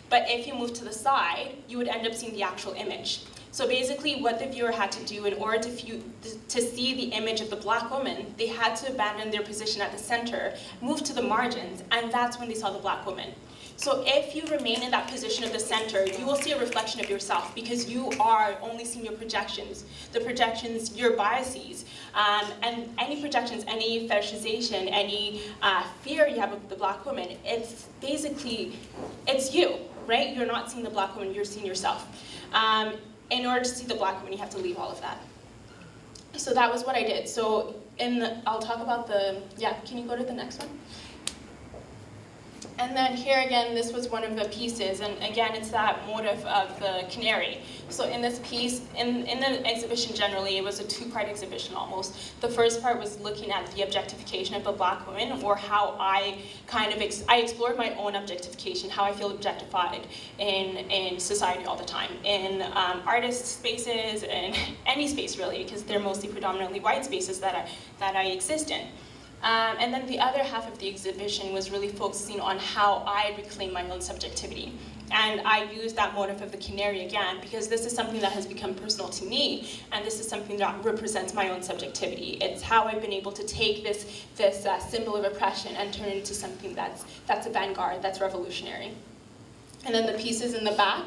But if you moved to the side, you would end up seeing the actual image. So basically what the viewer had to do in order to see the image of the black woman, they had to abandon their position at the center, move to the margins, and that's when they saw the black woman. So if you remain in that position of the center, you will see a reflection of yourself because you are only seeing your projections, the projections, your biases, and any projections, any fetishization, any fear you have of the black woman, it's basically, it's you, right? You're not seeing the black woman, you're seeing yourself. In order to see the black woman, you have to leave all of that. So that was what I did. So I'll talk about can you go to the next one? And then here again, this was one of the pieces, and again, it's that motive of the canary. So in this piece, in the exhibition generally, it was a two-part exhibition almost. The first part was looking at the objectification of the black woman, or how I I explored my own objectification, how I feel objectified in society all the time, in artist spaces, in any space really, because they're mostly predominantly white spaces that I exist in. And then the other half of the exhibition was really focusing on how I reclaim my own subjectivity. And I used that motif of the canary again, because this is something that has become personal to me, and this is something that represents my own subjectivity. It's how I've been able to take this symbol of oppression and turn it into something that's a vanguard, that's revolutionary. And then the pieces in the back,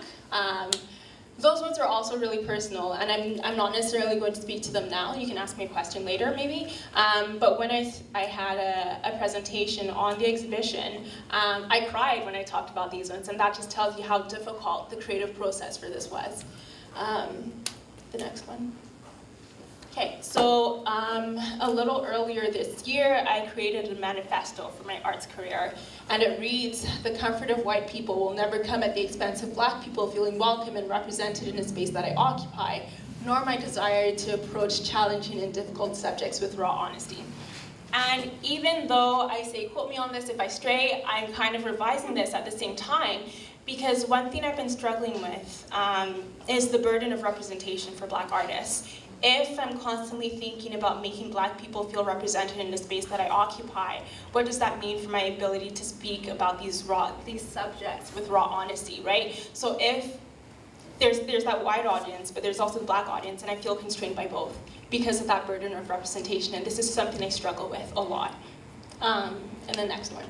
those ones are also really personal, and I'm not necessarily going to speak to them now. You can ask me a question later, maybe. But when I had a presentation on the exhibition, I cried when I talked about these ones, and that just tells you how difficult the creative process for this was. The next one. Okay, so a little earlier this year, I created a manifesto for my arts career, and it reads, "The comfort of white people will never come at the expense of black people feeling welcome and represented in a space that I occupy, nor my desire to approach challenging and difficult subjects with raw honesty." And even though I say, quote me on this if I stray, I'm kind of revising this at the same time, because one thing I've been struggling with is the burden of representation for black artists. If I'm constantly thinking about making black people feel represented in the space that I occupy, what does that mean for my ability to speak about these subjects with raw honesty, right? So if there's that white audience, but there's also the black audience, and I feel constrained by both because of that burden of representation, and this is something I struggle with a lot. And the next one.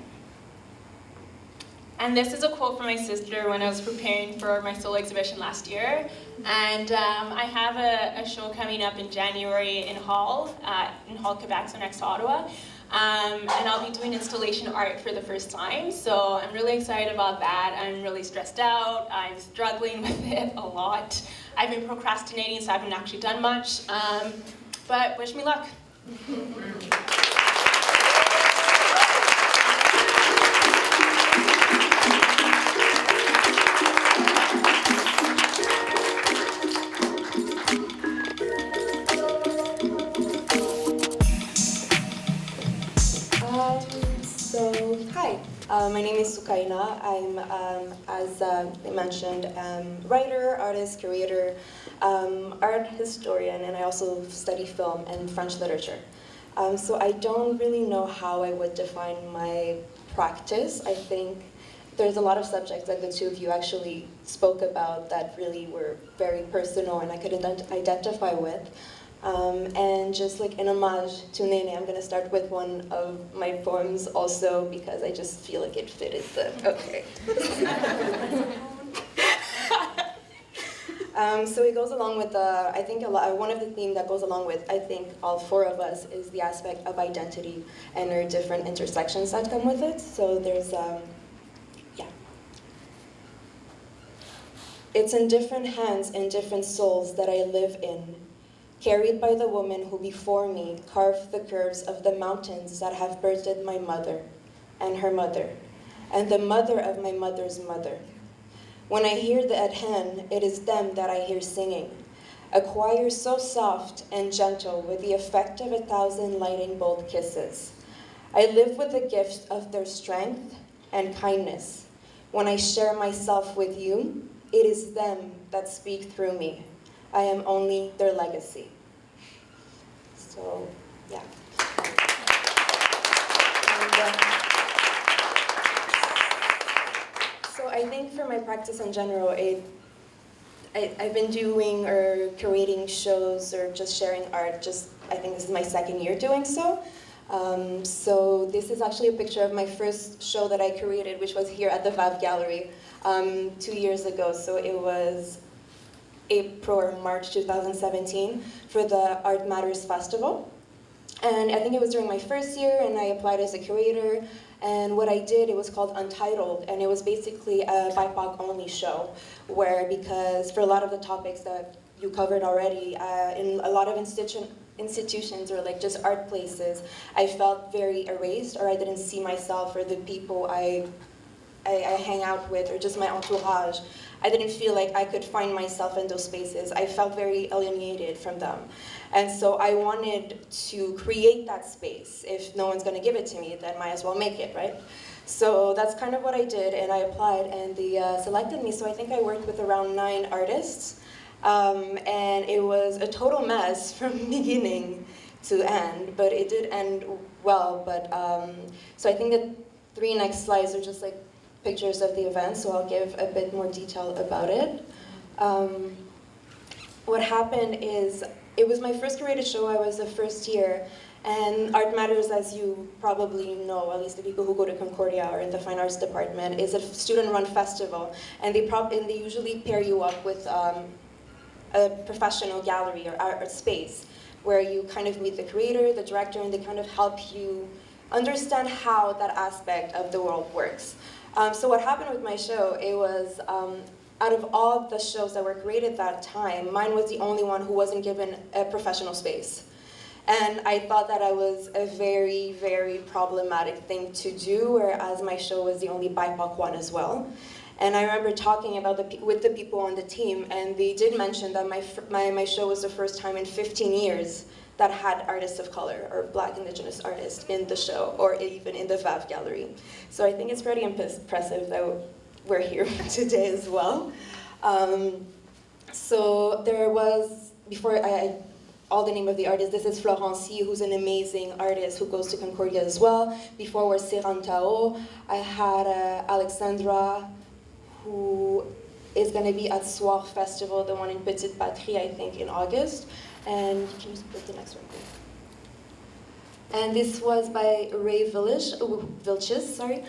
And this is a quote from my sister when I was preparing for my solo exhibition last year. And I have a show coming up in January in Hall, Quebec, so next to Ottawa. And I'll be doing installation art for the first time. So I'm really excited about that. I'm really stressed out. I'm struggling with it a lot. I've been procrastinating, so I haven't actually done much. But wish me luck. Hi, my name is Soukayna. I'm, as I mentioned, writer, artist, curator, art historian, and I also study film and French literature. So I don't really know how I would define my practice. I think there's a lot of subjects that the two of you actually spoke about that really were very personal and I could identify with. And just like an homage to Nene, I'm gonna start with one of my poems also because I just feel like it fitted the, okay. So it goes along with, I think one of the themes that goes along with, I think, all four of us is the aspect of identity and our different intersections that come with it. So there's, yeah. It's in different hands and different souls that I live in, carried by the woman who before me carved the curves of the mountains that have birthed my mother, and her mother, and the mother of my mother's mother. When I hear the adhan, it is them that I hear singing, a choir so soft and gentle with the effect of 1,000 lightning bolt kisses. I live with the gift of their strength, and kindness. When I share myself with you, it is them that speak through me. I am only their legacy. So, yeah. So I think for my practice in general, I've been doing or curating shows or just sharing art, I think this is my second year doing so. So this is actually a picture of my first show that I curated, which was here at the VAV Gallery 2 years ago. So it was April or March 2017 for the Art Matters Festival. And I think it was during my first year, and I applied as a curator. And what I did, it was called Untitled, and it was basically a BIPOC-only show, because for a lot of the topics that you covered already, in a lot of institutions or like just art places, I felt very erased, or I didn't see myself or the people I hang out with, or just my entourage. I didn't feel like I could find myself in those spaces. I felt very alienated from them. And so I wanted to create that space. If no one's gonna give it to me, then might as well make it, right? So that's kind of what I did, and I applied, and they selected me. So I think I worked with around 9 artists, and it was a total mess from beginning to end, but it did end well. But so I think the 3 next slides are just like pictures of the event, so I'll give a bit more detail about it. What happened is, it was my first curated show. I was the first year, and Art Matters, as you probably know, at least the people who go to Concordia or in the Fine Arts Department, is a student-run festival, and they usually pair you up with a professional gallery or art space, where you kind of meet the creator, the director, and they kind of help you understand how that aspect of the world works. So what happened with my show, it was, out of all the shows that were created that time, mine was the only one who wasn't given a professional space. And I thought that I was a very, very problematic thing to do, whereas my show was the only BIPOC one as well. And I remember talking about with the people on the team, and they did mention that my show was the first time in 15 years that had artists of color or Black Indigenous artists in the show, or even in the VAV Gallery. So I think it's pretty impressive that we're here today as well. So there was, before all the name of the artist, this is Florency, who's an amazing artist who goes to Concordia as well. Before was SOIRMTL. I had Alexandra, who is going to be at SOIR Festival, the one in Petite Patrie, I think, in August. And you can just put the next one, please. And this was by Ray Vilches, sorry.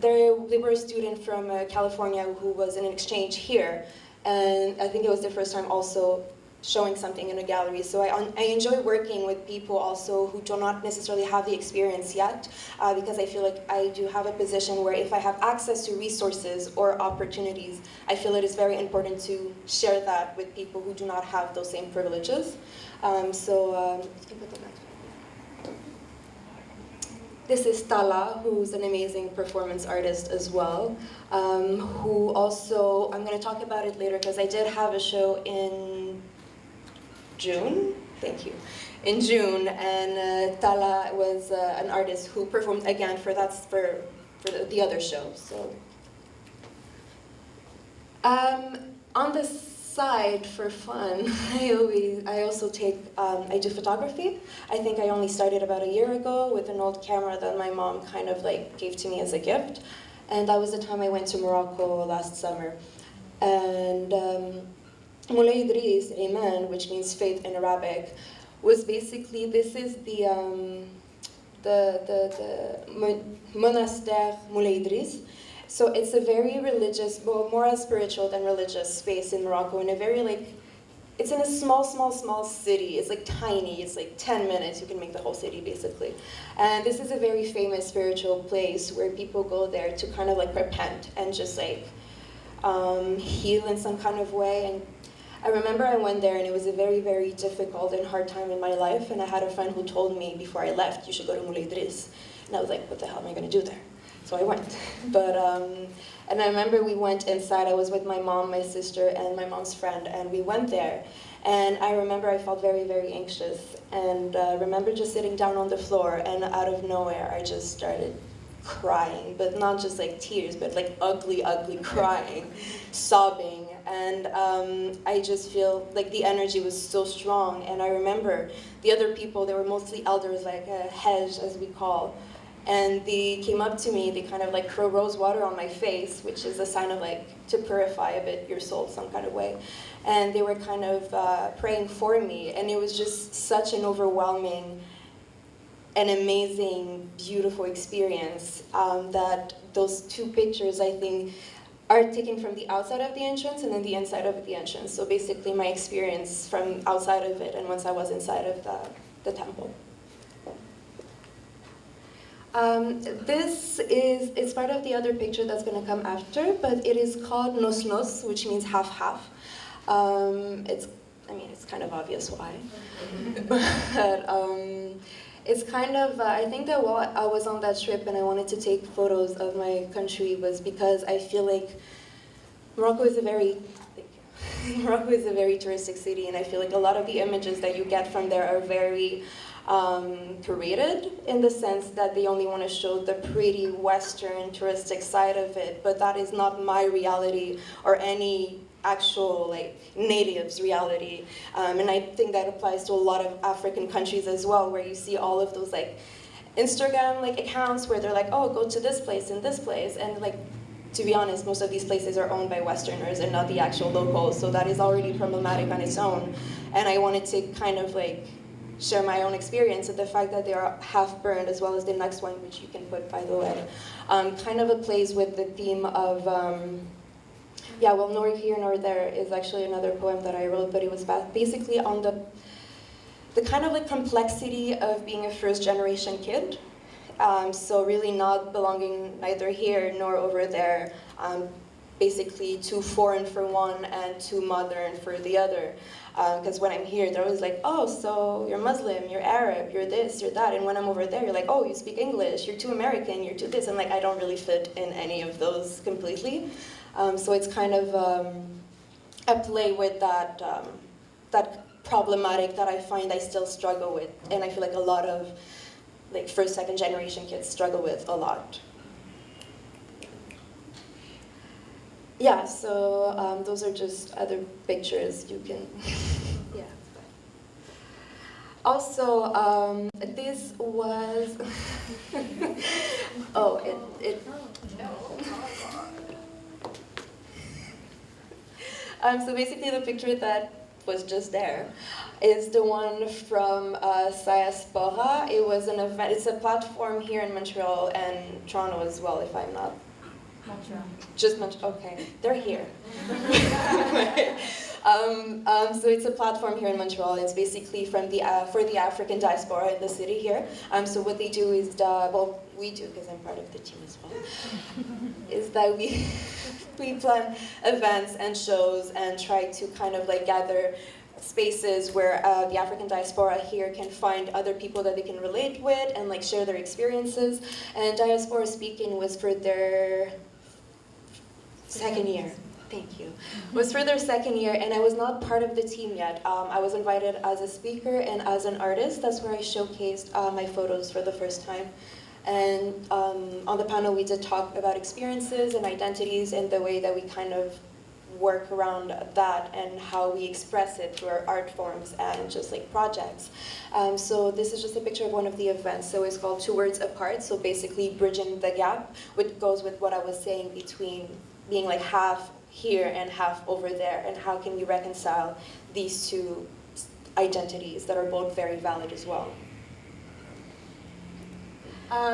They were a student from California who was in an exchange here. And I think it was the first time also showing something in a gallery. So I enjoy working with people also who do not necessarily have the experience yet, because I feel like I do have a position where if I have access to resources or opportunities, I feel it is very important to share that with people who do not have those same privileges. You can put the next one. This is Tala, who's an amazing performance artist as well, who also, I'm going to talk about it later because I did have a show in June, thank you, in June, and Tala was an artist who performed again for the other show. So, on the side for fun, I also I do photography. I think I only started about a year ago with an old camera that my mom kind of like gave to me as a gift, and that was the time I went to Morocco last summer, and. Moulay Idris, Iman, which means faith in Arabic, was basically, this is the monastère Moulay Idris. So it's a very religious, well, more spiritual than religious space in Morocco, in a very it's in a small city. It's like tiny, it's like 10 minutes, you can make the whole city basically. And this is a very famous spiritual place where people go there to kind of like repent and just like heal in some kind of way. And I remember I went there and it was a very, very difficult and hard time in my life, and I had a friend who told me before I left, you should go to Moulay Idris. And I was like, what the hell am I going to do there? So I went. But, and I remember we went inside. I was with my mom, my sister, and my mom's friend, and we went there. And I remember I felt very, very anxious. And I remember just sitting down on the floor, and out of nowhere, I just started crying, but not just like tears, but like ugly, ugly crying, sobbing. And I just feel like the energy was so strong. And I remember the other people, they were mostly elders, like Hej, as we call. And they came up to me, they kind of like throw rose water on my face, which is a sign of like to purify a bit your soul some kind of way. And they were kind of praying for me. And it was just such an overwhelming and amazing, beautiful experience that those two pictures, I think, are taken from the outside of the entrance and then the inside of the entrance. So basically my experience from outside of it and once I was inside of the temple. It's part of the other picture that's going to come after, but it is called Nos Nos, which means half-half. It's kind of obvious why. But it's kind of, I think that while I was on that trip and I wanted to take photos of my country was because I feel like Morocco is a very touristic city, and I feel like a lot of the images that you get from there are very curated in the sense that they only want to show the pretty Western touristic side of it, but that is not my reality or any actual like natives' reality, and I think that applies to a lot of African countries as well, where you see all of those like Instagram like accounts where they're like, oh, go to this place and this place, and like, to be honest, most of these places are owned by Westerners and not the actual locals, so that is already problematic on its own. And I wanted to kind of like share my own experience of the fact that they are half burned, as well as the next one, which you can put, by the way, kind of a plays with the theme of Nor Here Nor There is actually another poem that I wrote, but it was basically on the kind of like complexity of being a first-generation kid. So really not belonging neither here nor over there, basically too foreign for one and too modern for the other. Because when I'm here, they're always like, oh, so you're Muslim, you're Arab, you're this, you're that. And when I'm over there, you're like, oh, you speak English, you're too American, you're too this. And like, I don't really fit in any of those completely. So it's kind of a play with that problematic that I find I still struggle with. And I feel like a lot of like first, second generation kids struggle with a lot. Yeah, so those are just other pictures you can, yeah. Also, this was, so basically the picture that was just there is the one from Diaspora. It was an event, it's a platform here in Montreal and Toronto as well, if I'm not. Montreal. Just Montreal, okay, they're here. So it's a platform here in Montreal. It's basically from for the African diaspora in the city here. So what they do is, we do, because I'm part of the team as well, is that we plan events and shows and try to kind of like gather spaces where the African diaspora here can find other people that they can relate with and like share their experiences. And Diaspora Speaking was for their second year. Thank you. It was for their second year, and I was not part of the team yet. I was invited as a speaker and as an artist. That's where I showcased my photos for the first time. And on the panel, we did talk about experiences and identities and the way that we kind of work around that and how we express it through our art forms and just like projects. So this is just a picture of one of the events. So it's called 2 Words Apart. So basically bridging the gap, which goes with what I was saying between being like half here and half over there, and how can we reconcile these two identities that are both very valid as well.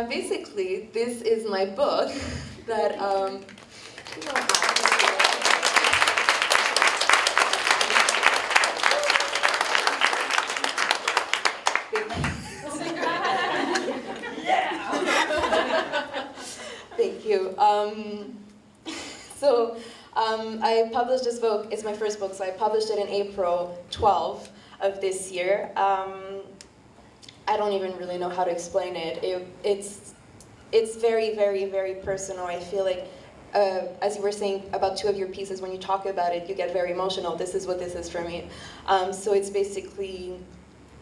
Basically, this is my book that Thank you. I published this book. It's my first book, so I published it in April 12 of this year. I don't even really know how to explain it. It's very, very, very personal. I feel like, as you were saying about 2 of your pieces, when you talk about it, you get very emotional. This is what this is for me. So it's basically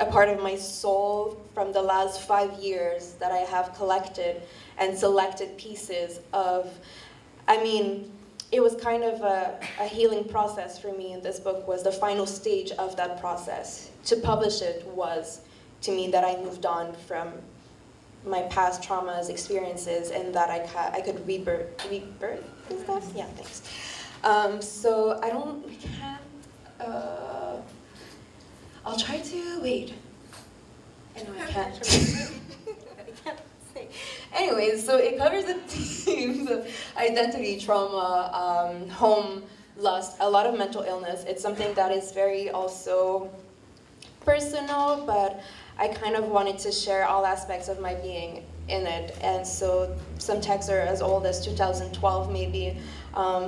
a part of my soul from the last 5 years that I have collected and selected pieces of. I mean, it was kind of a healing process for me, and this book was the final stage of that process. To publish it was, to me, that I moved on from my past traumas, experiences, and that I could rebirth and stuff? Yeah, thanks. So I can't, I'll try to, wait. I know I can't. I can't say. Anyways, so it covers the themes of identity, trauma, home, lust, a lot of mental illness. It's something that is very also personal, but I kind of wanted to share all aspects of my being in it. And so some texts are as old as 2012 maybe.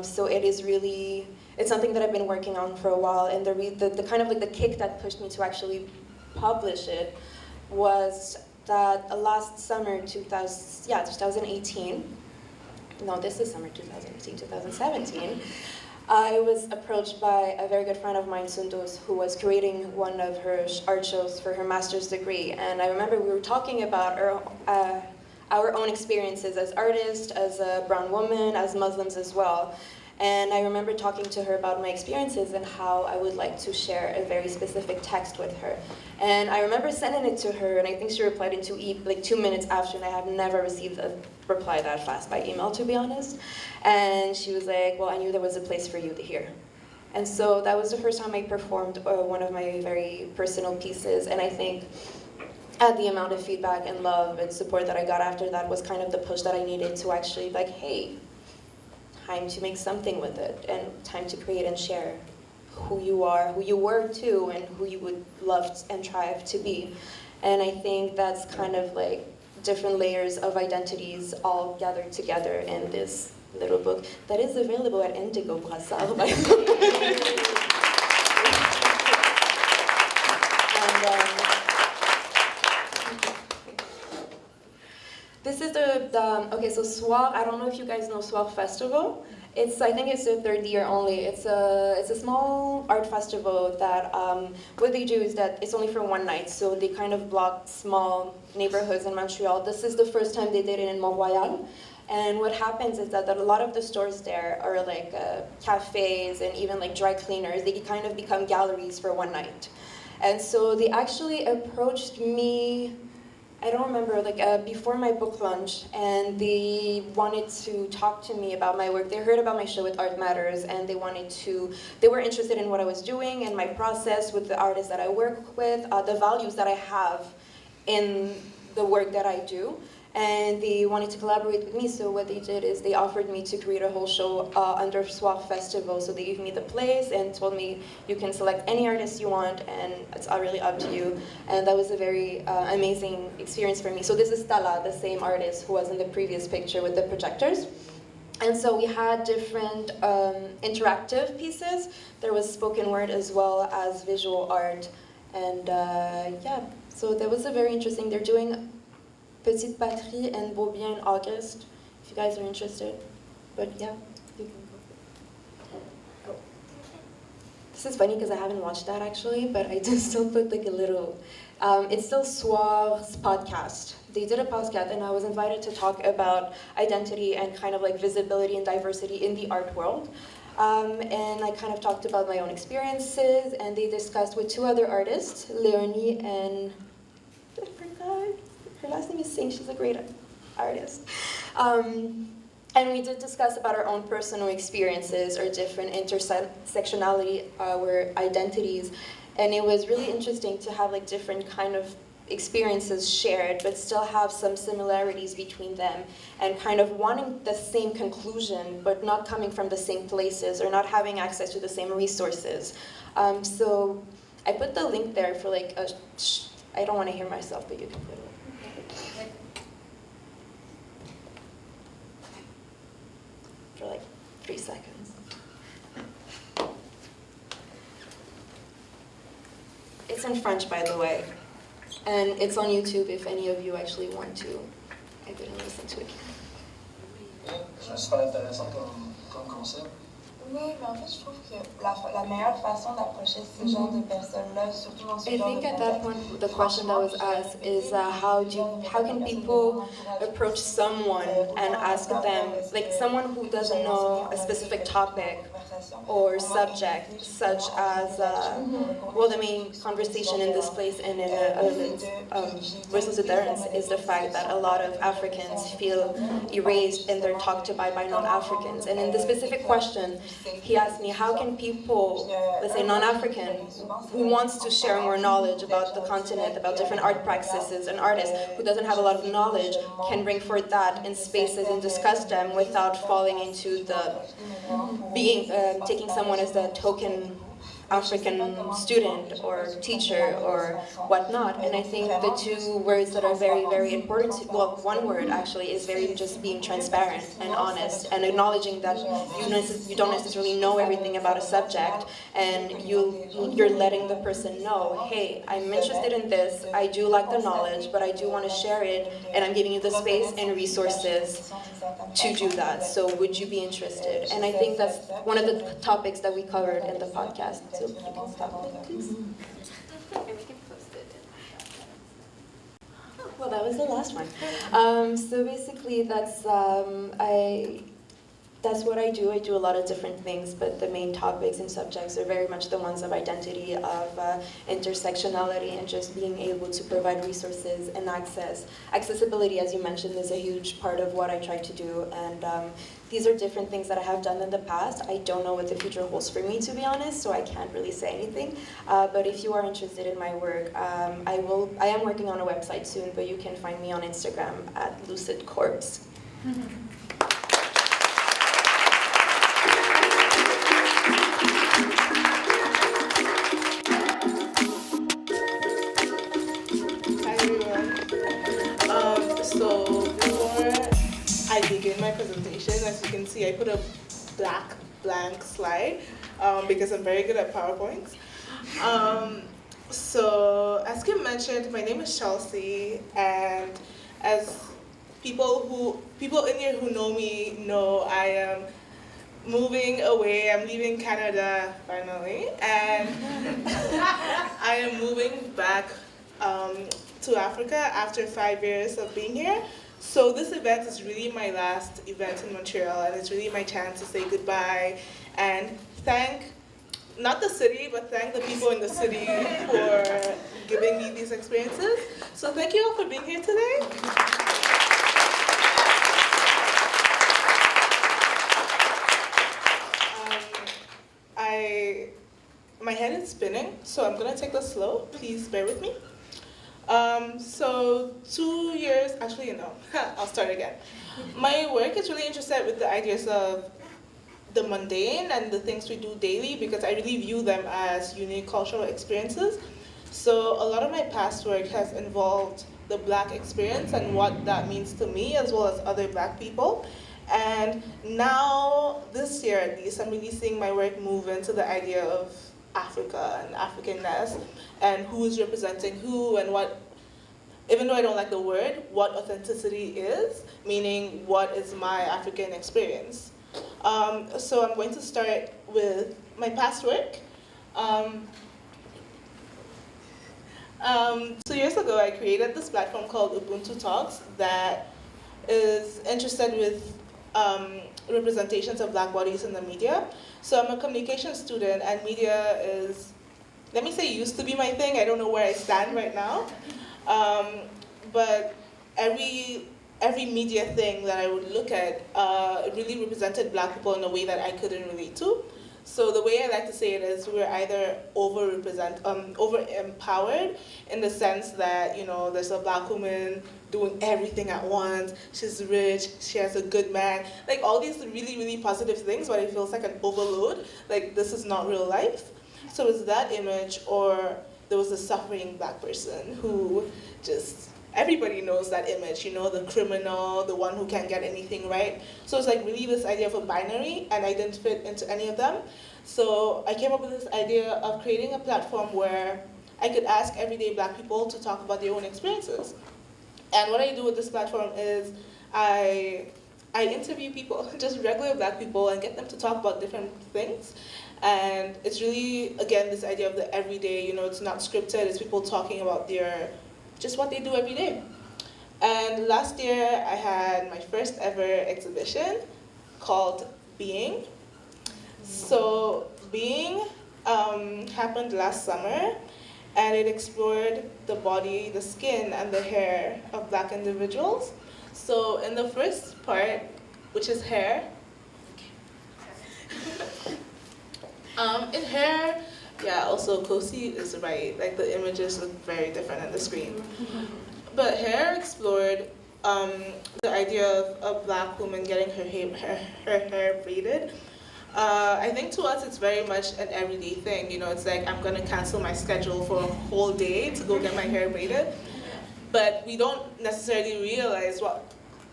So it is really, it's something that I've been working on for a while, and the kind of like the kick that pushed me to actually publish it was that last summer, 2018, no, this is summer 2018, 2017, I was approached by a very good friend of mine, Sundus, who was creating one of her art shows for her master's degree. And I remember we were talking about our own experiences as artists, as a brown woman, as Muslims as well. And I remember talking to her about my experiences and how I would like to share a very specific text with her. And I remember sending it to her, and I think she replied in 2 minutes after, and I have never received a reply that fast by email, to be honest. And she was like, well, I knew there was a place for you to hear. And so that was the first time I performed one of my very personal pieces, and I think the amount of feedback and love and support that I got after that was kind of the push that I needed to actually like, hey, time to make something with it, and time to create and share who you are, who you were too, and who you would love and strive to be. And I think that's kind of like different layers of identities all gathered together in this little book that is available at Indigo Brassard, by the way. This is okay, so SOIR, I don't know if you guys know SOIR Festival. I think it's the third year only. It's a small art festival that, what they do is that it's only for one night, so they kind of block small neighborhoods in Montreal. This is the first time they did it in Mont-Royal. And what happens is that a lot of the stores there are like cafes and even like dry cleaners. They kind of become galleries for one night. And so they actually approached me, I don't remember, like before my book launch, and they wanted to talk to me about my work. They heard about my show with Art Matters, and they were interested in what I was doing and my process with the artists that I work with, the values that I have in the work that I do. And they wanted to collaborate with me, so what they did is they offered me to create a whole show under SOIR Festival. So they gave me the place and told me you can select any artist you want, and it's really up to you. And that was a very amazing experience for me. So this is Tala, the same artist who was in the previous picture with the projectors. And so we had different interactive pieces. There was spoken word as well as visual art. And yeah, so that was a very interesting, they're doing Petite Patrie and Beaubien in August, if you guys are interested. But yeah, you can go. Oh. This is funny because I haven't watched that actually, but I just still put like a little, it's still SOIR's podcast. They did a podcast and I was invited to talk about identity and kind of like visibility and diversity in the art world. And I kind of talked about my own experiences, and they discussed with two other artists, Leonie and, I forgot. Her last name is Singh, she's a great artist. And we did discuss about our own personal experiences or different intersectionality, or identities. And it was really interesting to have like different kind of experiences shared, but still have some similarities between them, and kind of wanting the same conclusion, but not coming from the same places or not having access to the same resources. So I put the link there for like I don't want to hear myself, but you can put it. For like 3 seconds. It's in French, by the way, and it's on YouTube if any of you actually want to. I didn't listen to it. Ce serait intéressant comme concept. Oui, mais en fait, je trouve que la meilleure façon d'approcher ce genre de personnes-là, surtout dans ce I genre think de at that contexte, point the question that was asked is how can people approach someone and ask them, like someone who doesn't know a specific topic or subject, such as well, the main conversation in this place and in Voiceless Utterance is the fact that a lot of Africans feel erased and they're talked about by non-Africans. And in the specific question, he asked me, how can people, let's say non-African, who wants to share more knowledge about the continent, about different art practices, an artist who doesn't have a lot of knowledge, can bring forth that in spaces and discuss them without falling into the being, taking someone as the token African student or teacher or whatnot. And I think the two words that are very, very important, well, one word actually is very just being transparent and honest and acknowledging that you don't necessarily know everything about a subject, and you're letting the person know, hey, I'm interested in this, I do like the knowledge, but I do want to share it, and I'm giving you the space and resources to do that. So would you be interested? And I think that's one of the topics that we covered in the podcast. So you can stop it, please. And we can post it. Well, that was the last one. So basically, that's what I do. I do a lot of different things, but the main topics and subjects are very much the ones of identity, of intersectionality, and just being able to provide resources and access. Accessibility, as you mentioned, is a huge part of what I try to do, and these are different things that I have done in the past. I don't know what the future holds for me, to be honest, so I can't really say anything. But if you are interested in my work, I am working on a website soon, but you can find me on Instagram at Lucid Corpse. So before I begin my presentation, as you can see, I put a blank slide because I'm very good at PowerPoints. So as Kim mentioned, my name is Chelsy, and as people in here who know me know, I am moving away. I'm leaving Canada finally, and I am moving back to Africa after 5 years of being here. So this event is really my last event in Montreal, and it's really my chance to say goodbye and thank, not the city, but thank the people in the city for giving me these experiences. So thank you all for being here today. My head is spinning, so I'm gonna take this slow. Please bear with me. So 2 years, actually no, I'll start again. My work is really interested with the ideas of the mundane and the things we do daily, because I really view them as unique cultural experiences. So a lot of my past work has involved the Black experience and what that means to me, as well as other Black people. And now, this year at least, I'm really seeing my work move into the idea of Africa and Africanness, and who is representing who, and what, even though I don't like the word, what authenticity is, meaning what is my African experience. So I'm going to start with my past work. 2 years ago, I created this platform called Ubuntu Talks that is interested with representations of Black bodies in the media. So I'm a communication student, and media is, let me say, used to be my thing. I don't know where I stand right now. But every media thing that I would look at really represented Black people in a way that I couldn't relate to. So the way I like to say it is we're either over-empowered in the sense that, you know, there's a Black woman doing everything at once, she's rich, she has a good man, like all these really, really positive things, but it feels like an overload, like this is not real life. So it's that image, or there was a suffering Black person who just, everybody knows that image, you know, the criminal, the one who can't get anything right. So it's like really this idea of a binary, and I didn't fit into any of them. So I came up with this idea of creating a platform where I could ask everyday Black people to talk about their own experiences. And what I do with this platform is I I interview people, just regular Black people, and get them to talk about different things. And it's really, again, this idea of the everyday, it's not scripted, it's people talking about just what they do every day. And last year, I had my first ever exhibition called Being. So Being happened last summer, and it explored the body, the skin, and the hair of Black individuals. So in the first part, which is hair, in hair, also Kosi is right, like the images look very different on the screen. But hair explored the idea of a Black woman getting her hair braided. I think to us it's very much an everyday thing. It's like I'm gonna cancel my schedule for a whole day to go get my hair braided. But we don't necessarily realize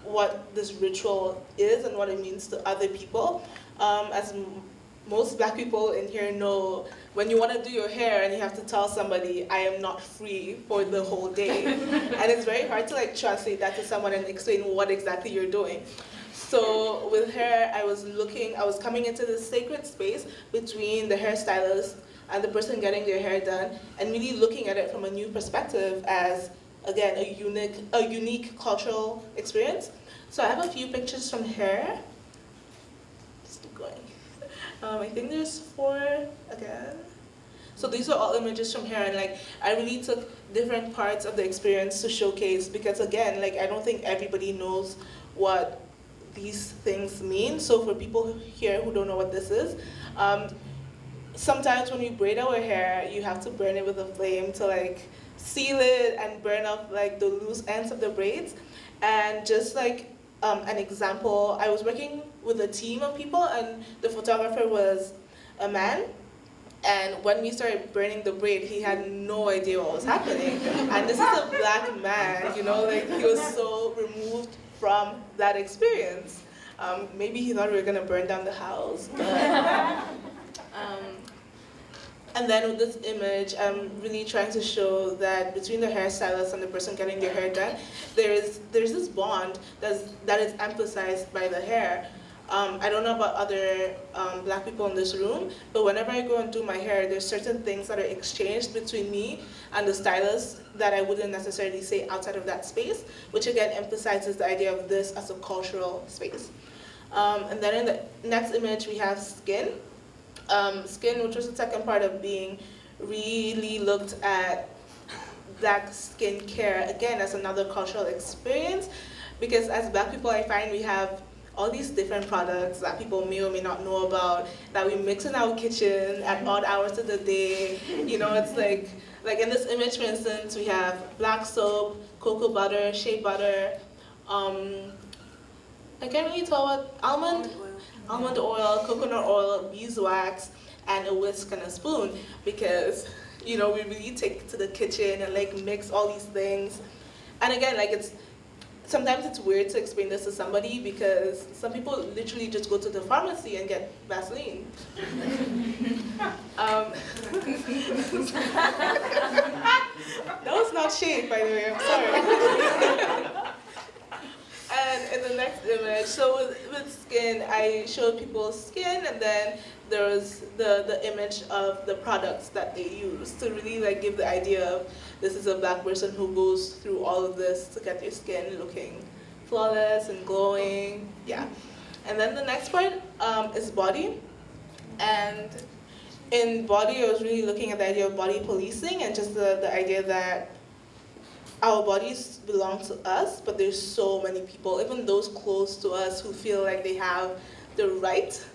what this ritual is and what it means to other people. As most Black people in here know, when you want to do your hair and you have to tell somebody, I am not free for the whole day. And it's very hard to translate that to someone and explain what exactly you're doing. So with hair, I was coming into this sacred space between the hairstylist and the person getting their hair done, and really looking at it from a new perspective as, again, a unique cultural experience. So I have a few pictures from hair. Just keep going. I think there's 4 again. So these are all images from hair, and I really took different parts of the experience to showcase, because again, I don't think everybody knows what these things mean. So for people here who don't know what this is, sometimes when we braid our hair, you have to burn it with a flame to seal it and burn up the loose ends of the braids. And just an example, I was working with a team of people, and the photographer was a man. And when we started burning the braid, he had no idea what was happening. And this is a Black man, he was so removed from that experience. Maybe he thought we were gonna burn down the house. But, and then with this image, I'm really trying to show that between the hairstylist and the person getting their hair done, there's this bond that is emphasized by the hair. I don't know about other Black people in this room, but whenever I go and do my hair, there's certain things that are exchanged between me and the stylist that I wouldn't necessarily say outside of that space, which again emphasizes the idea of this as a cultural space. And then in the next image, we have skin. Skin, which was the second part of Being, really looked at Black skin care, again, as another cultural experience, because as Black people, I find we have all these different products that people may or may not know about, that we mix in our kitchen at odd hours of the day. It's like in this image, for instance, we have Black soap, cocoa butter, shea butter, I can't really tell what, almond oil, coconut oil, beeswax, and a whisk and a spoon, because we really take it to the kitchen and mix all these things. And again, sometimes it's weird to explain this to somebody, because some people literally just go to the pharmacy and get Vaseline. That was not shade, by the way, I'm sorry. And in the next image, so with skin, I showed people skin, and then there was the image of the products that they use to really give the idea of this is a Black person who goes through all of this to get their skin looking flawless and glowing. Yeah. And then the next part is body. And in body, I was really looking at the idea of body policing, and just the idea that our bodies belong to us, but there's so many people, even those close to us, who feel like they have the right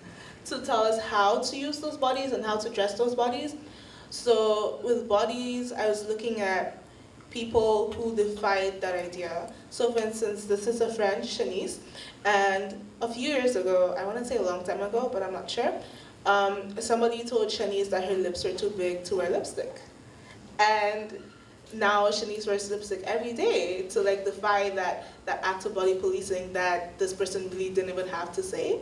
to tell us how to use those bodies and how to dress those bodies. So with bodies, I was looking at people who defied that idea. So for instance, this is a friend, Shanice, and a few years ago, I want to say a long time ago, but I'm not sure, somebody told Shanice that her lips were too big to wear lipstick. And now Shanice wears lipstick every day to defy that act of body policing that this person really didn't even have to say.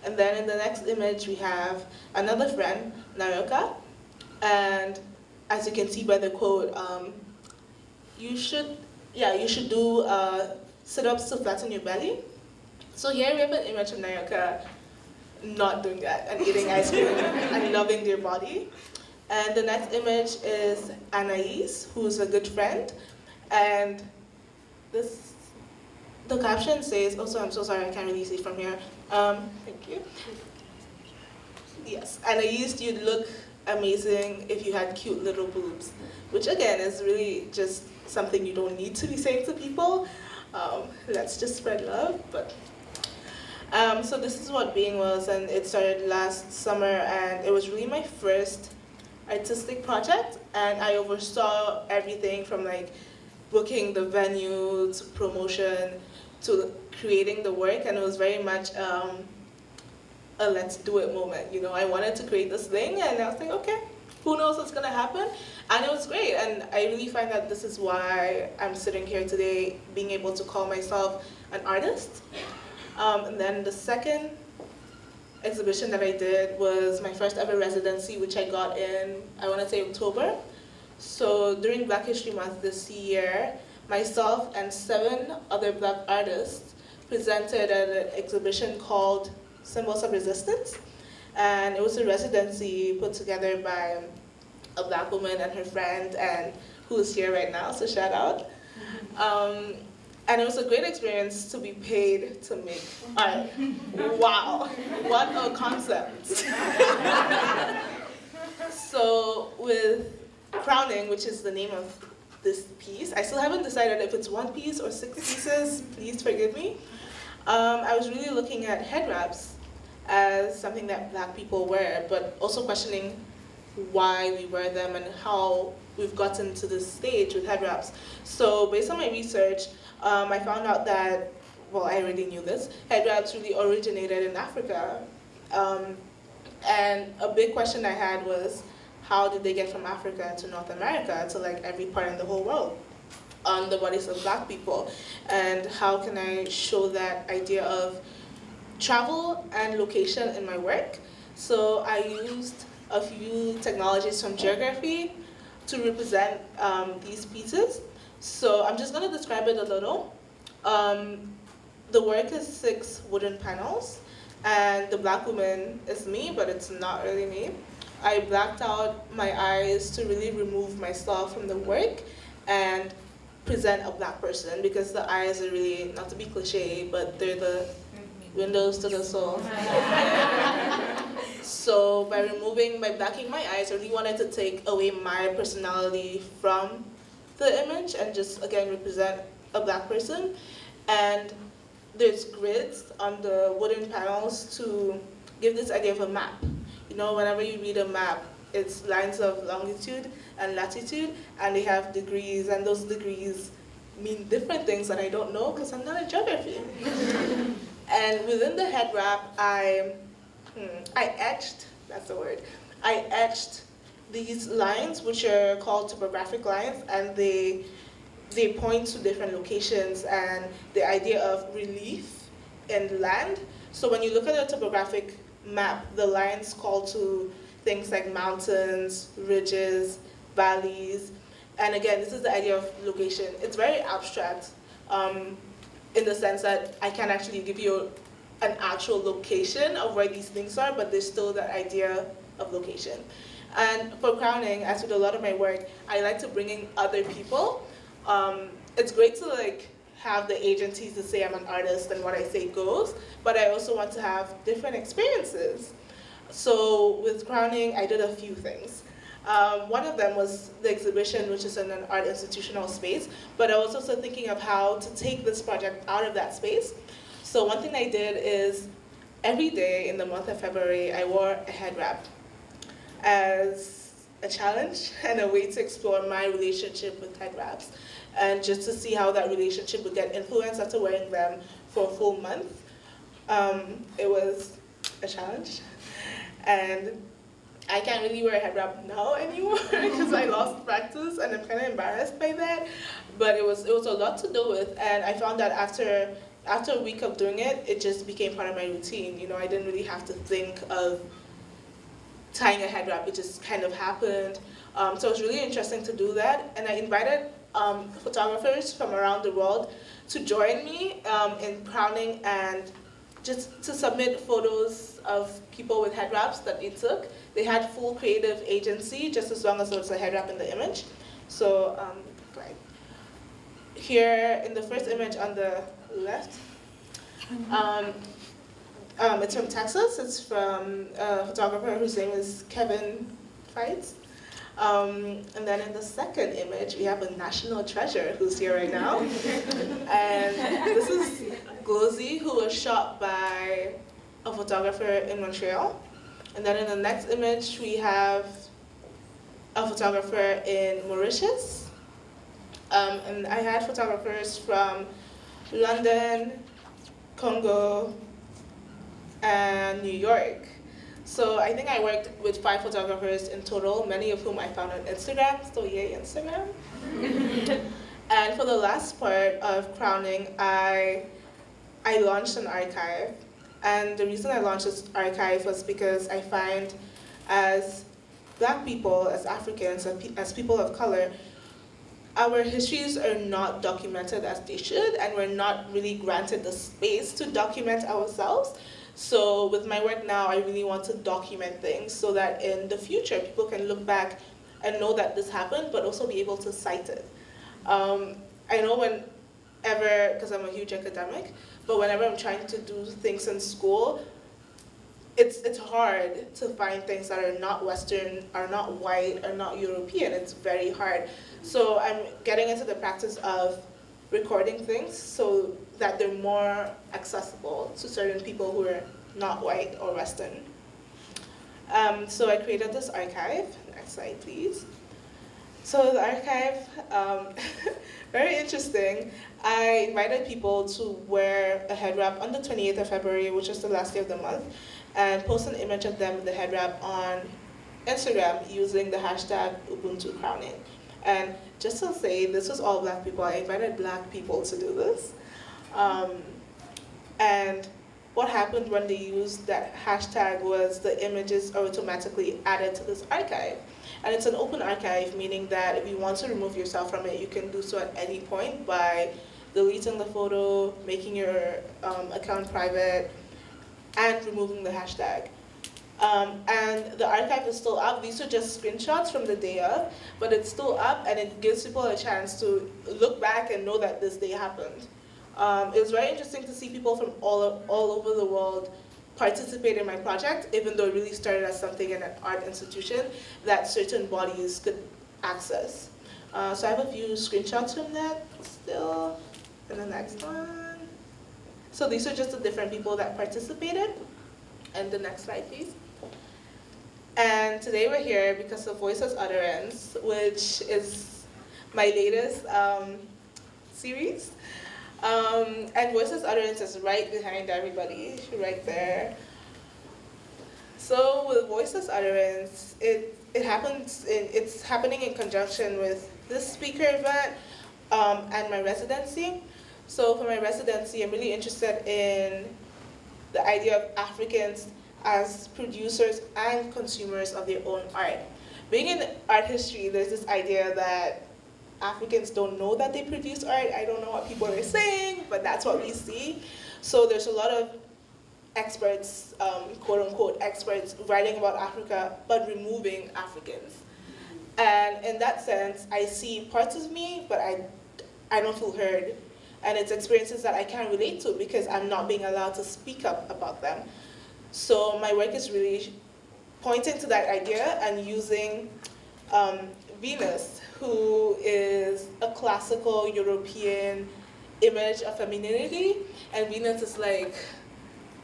And then in the next image, we have another friend, Nayoka, and as you can see by the quote, you should do sit-ups to flatten your belly. So here we have an image of Nayaka not doing that and eating ice cream and loving their body. And the next image is Anais, who's a good friend. And the caption says, also I'm so sorry, I can't really see from here. Thank you. Yes, Anais, you'd look amazing if you had cute little boobs, which again is really just something you don't need to be saying to people. Let's just spread love. But so this is what Being was, and it started last summer, and it was really my first artistic project, and I oversaw everything from like booking the venue to promotion to creating the work, and it was very much a let's do it moment. You know, I wanted to create this thing, and I was like, okay, who knows what's gonna happen? And it was great, and I really find that this is why I'm sitting here today, being able to call myself an artist. And then the second exhibition that I did was my first ever residency, which I got in, I want to say October. So during Black History Month this year, myself and 7 other Black artists presented at an exhibition called Symbols of Resistance. And it was a residency put together by a Black woman and her friend, and who is here right now, so shout out. And it was a great experience to be paid to make art. Wow, what a concept. So with Crowning, which is the name of this piece, I still haven't decided if it's 1 piece or 6 pieces, please forgive me. I was really looking at head wraps as something that Black people wear, but also questioning why we wear them and how we've gotten to this stage with head wraps. So based on my research, I found out that, well, I already knew this, head wraps really originated in Africa. And a big question I had was, how did they get from Africa to North America, to like every part in the whole world, on the bodies of Black people? And how can I show that idea of travel and location in my work? So I used a few technologies from geography to represent these pieces. So I'm just going to describe it a little. The work is 6 wooden panels, and the Black woman is me, but it's not really me. I blacked out my eyes to really remove myself from the work and present a Black person, because the eyes are really, not to be cliche, but they're the windows to the soul. So by blacking my eyes, I really wanted to take away my personality from the image and just, again, represent a Black person. And there's grids on the wooden panels to give this idea of a map. You know, whenever you read a map, it's lines of longitude and latitude, and they have degrees, and those degrees mean different things that I don't know because I'm not a geography. And within the head wrap, I etched, that's the word, I etched these lines, which are called topographic lines, and they point to different locations and the idea of relief and land. So when you look at a topographic map, the lines call to things like mountains, ridges, valleys, and again, this is the idea of location. It's very abstract in the sense that I can't actually give you an actual location of where these things are, but there's still that idea of location. And for Crowning, as with a lot of my work, I like to bring in other people. It's great to like have the agency to say I'm an artist and what I say goes, but I also want to have different experiences. So with Crowning, I did a few things. One of them was the exhibition, which is in an art institutional space, but I was also thinking of how to take this project out of that space. So one thing I did is every day in the month of February, I wore a head wrap as a challenge and a way to explore my relationship with head wraps, and just to see how that relationship would get influenced after wearing them for a full month. It was a challenge, and I can't really wear a head wrap now anymore because I lost practice, and I'm kind of embarrassed by that. But it was a lot to do with, and I found that after a week of doing it, it just became part of my routine. You know, I didn't really have to think of tying a head wrap; it just kind of happened. So it was really interesting to do that, and I invited photographers from around the world to join me in Crowning and just to submit photos of people with head wraps that they took. They had full creative agency, just as long as there was a head wrap in the image. So right here in the first image on the left, it's from Texas. It's from a photographer whose name is Kevin Feitz. And then in the second image, we have a national treasure who's here right now. And this is Glozy, who was shot by a photographer in Montreal. And then in the next image, we have a photographer in Mauritius. And I had photographers from London, Congo, and New York. So I think I worked with 5 photographers in total, many of whom I found on Instagram, so yay Instagram. And for the last part of crowning, I launched an archive. And the reason I launched this archive was because I find as Black people, as Africans, as people of color, our histories are not documented as they should, and we're not really granted the space to document ourselves. So with my work now, I really want to document things so that in the future, people can look back and know that this happened, but also be able to cite it. I know whenever, because I'm a huge academic, but whenever I'm trying to do things in school, it's hard to find things that are not Western, are not white, are not European. It's very hard. So I'm getting into the practice of recording things so that they're more accessible to certain people who are not white or Western. So I created this archive. Next slide, please. So the archive, very interesting. I invited people to wear a head wrap on the 28th of February, which is the last day of the month, and post an image of them with the head wrap on Instagram using the hashtag Ubuntu crowning. And just to say, this was all Black people. I invited Black people to do this. And what happened when they used that hashtag was the images are automatically added to this archive. And it's an open archive, meaning that if you want to remove yourself from it, you can do so at any point by deleting the photo, making your account private, and removing the hashtag. And the archive is still up. These are just screenshots from the day of, but it's still up, and it gives people a chance to look back and know that this day happened. It was very interesting to see people from all over the world participate in my project, even though it really started as something in an art institution that certain bodies could access. So I have a few screenshots from that still. And the next one. So these are just the different people that participated. And the next slide, please. And today we're here because of Voiceless Utterance, which is my latest series. And Voiceless Utterance is right behind everybody, right there. So with Voiceless Utterance, it's happening in conjunction with this speaker event and my residency. So for my residency, I'm really interested in the idea of Africans as producers and consumers of their own art. Being in art history, there's this idea that Africans don't know that they produce art. I don't know what people are saying, but that's what we see. So there's a lot of experts, quote unquote experts, writing about Africa, but removing Africans. And in that sense, I see parts of me, but I don't feel heard. And it's experiences that I can't relate to because I'm not being allowed to speak up about them. So my work is really pointing to that idea and using Venus, who is a classical European image of femininity. And Venus is like,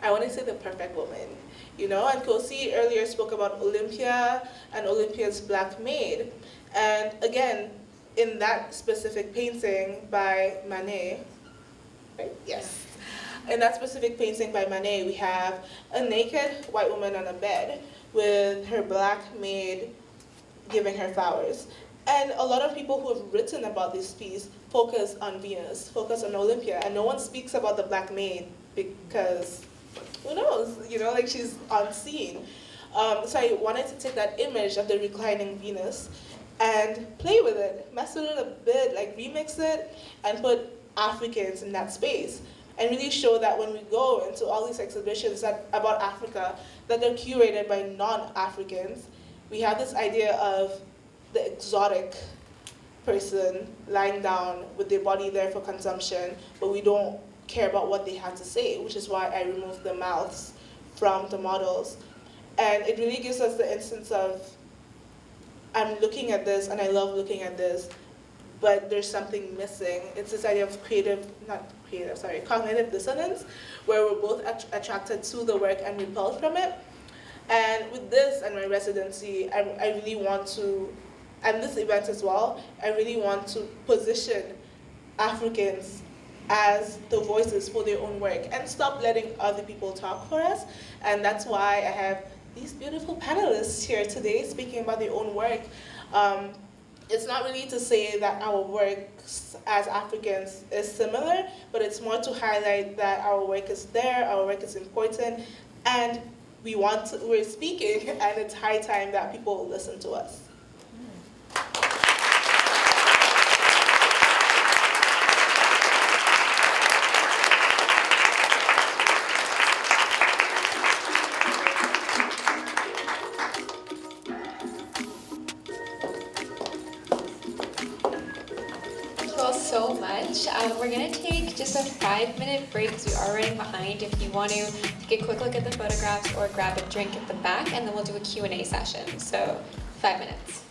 I want to say the perfect woman, you know? And Kosi earlier spoke about Olympia and Olympia's Black Maid. And again, in that specific painting by Manet, right? Yes. In that specific painting by Manet, we have a naked white woman on a bed with her Black maid giving her flowers. And a lot of people who have written about this piece focus on Venus, focus on Olympia, and no one speaks about the Black maid because who knows, you know, like she's unseen. So I wanted to take that image of the reclining Venus and play with it, mess with it a bit, like remix it, and put Africans in that space. and really show that when we go into all these exhibitions about Africa, that they're curated by non-Africans. We have this idea of the exotic person lying down with their body there for consumption, but we don't care about what they have to say, which is why I removed the mouths from the models. And it really gives us the instance of, I'm looking at this and I love looking at this, but there's something missing. It's this idea of cognitive dissonance, where we're both attracted to the work and repelled from it. And with this and my residency, I really want to, and this event as well, I really want to position Africans as the voices for their own work and stop letting other people talk for us. And that's why I have these beautiful panelists here today speaking about their own work. It's not really to say that our work as Africans is similar, but it's more to highlight that our work is there, our work is important, and we're speaking, and it's high time that people listen to us. So much. We're going to take just a 5-minute break because we are running behind. If you want to take a quick look at the photographs or grab a drink at the back, and then we'll do a Q&A session. So 5 minutes.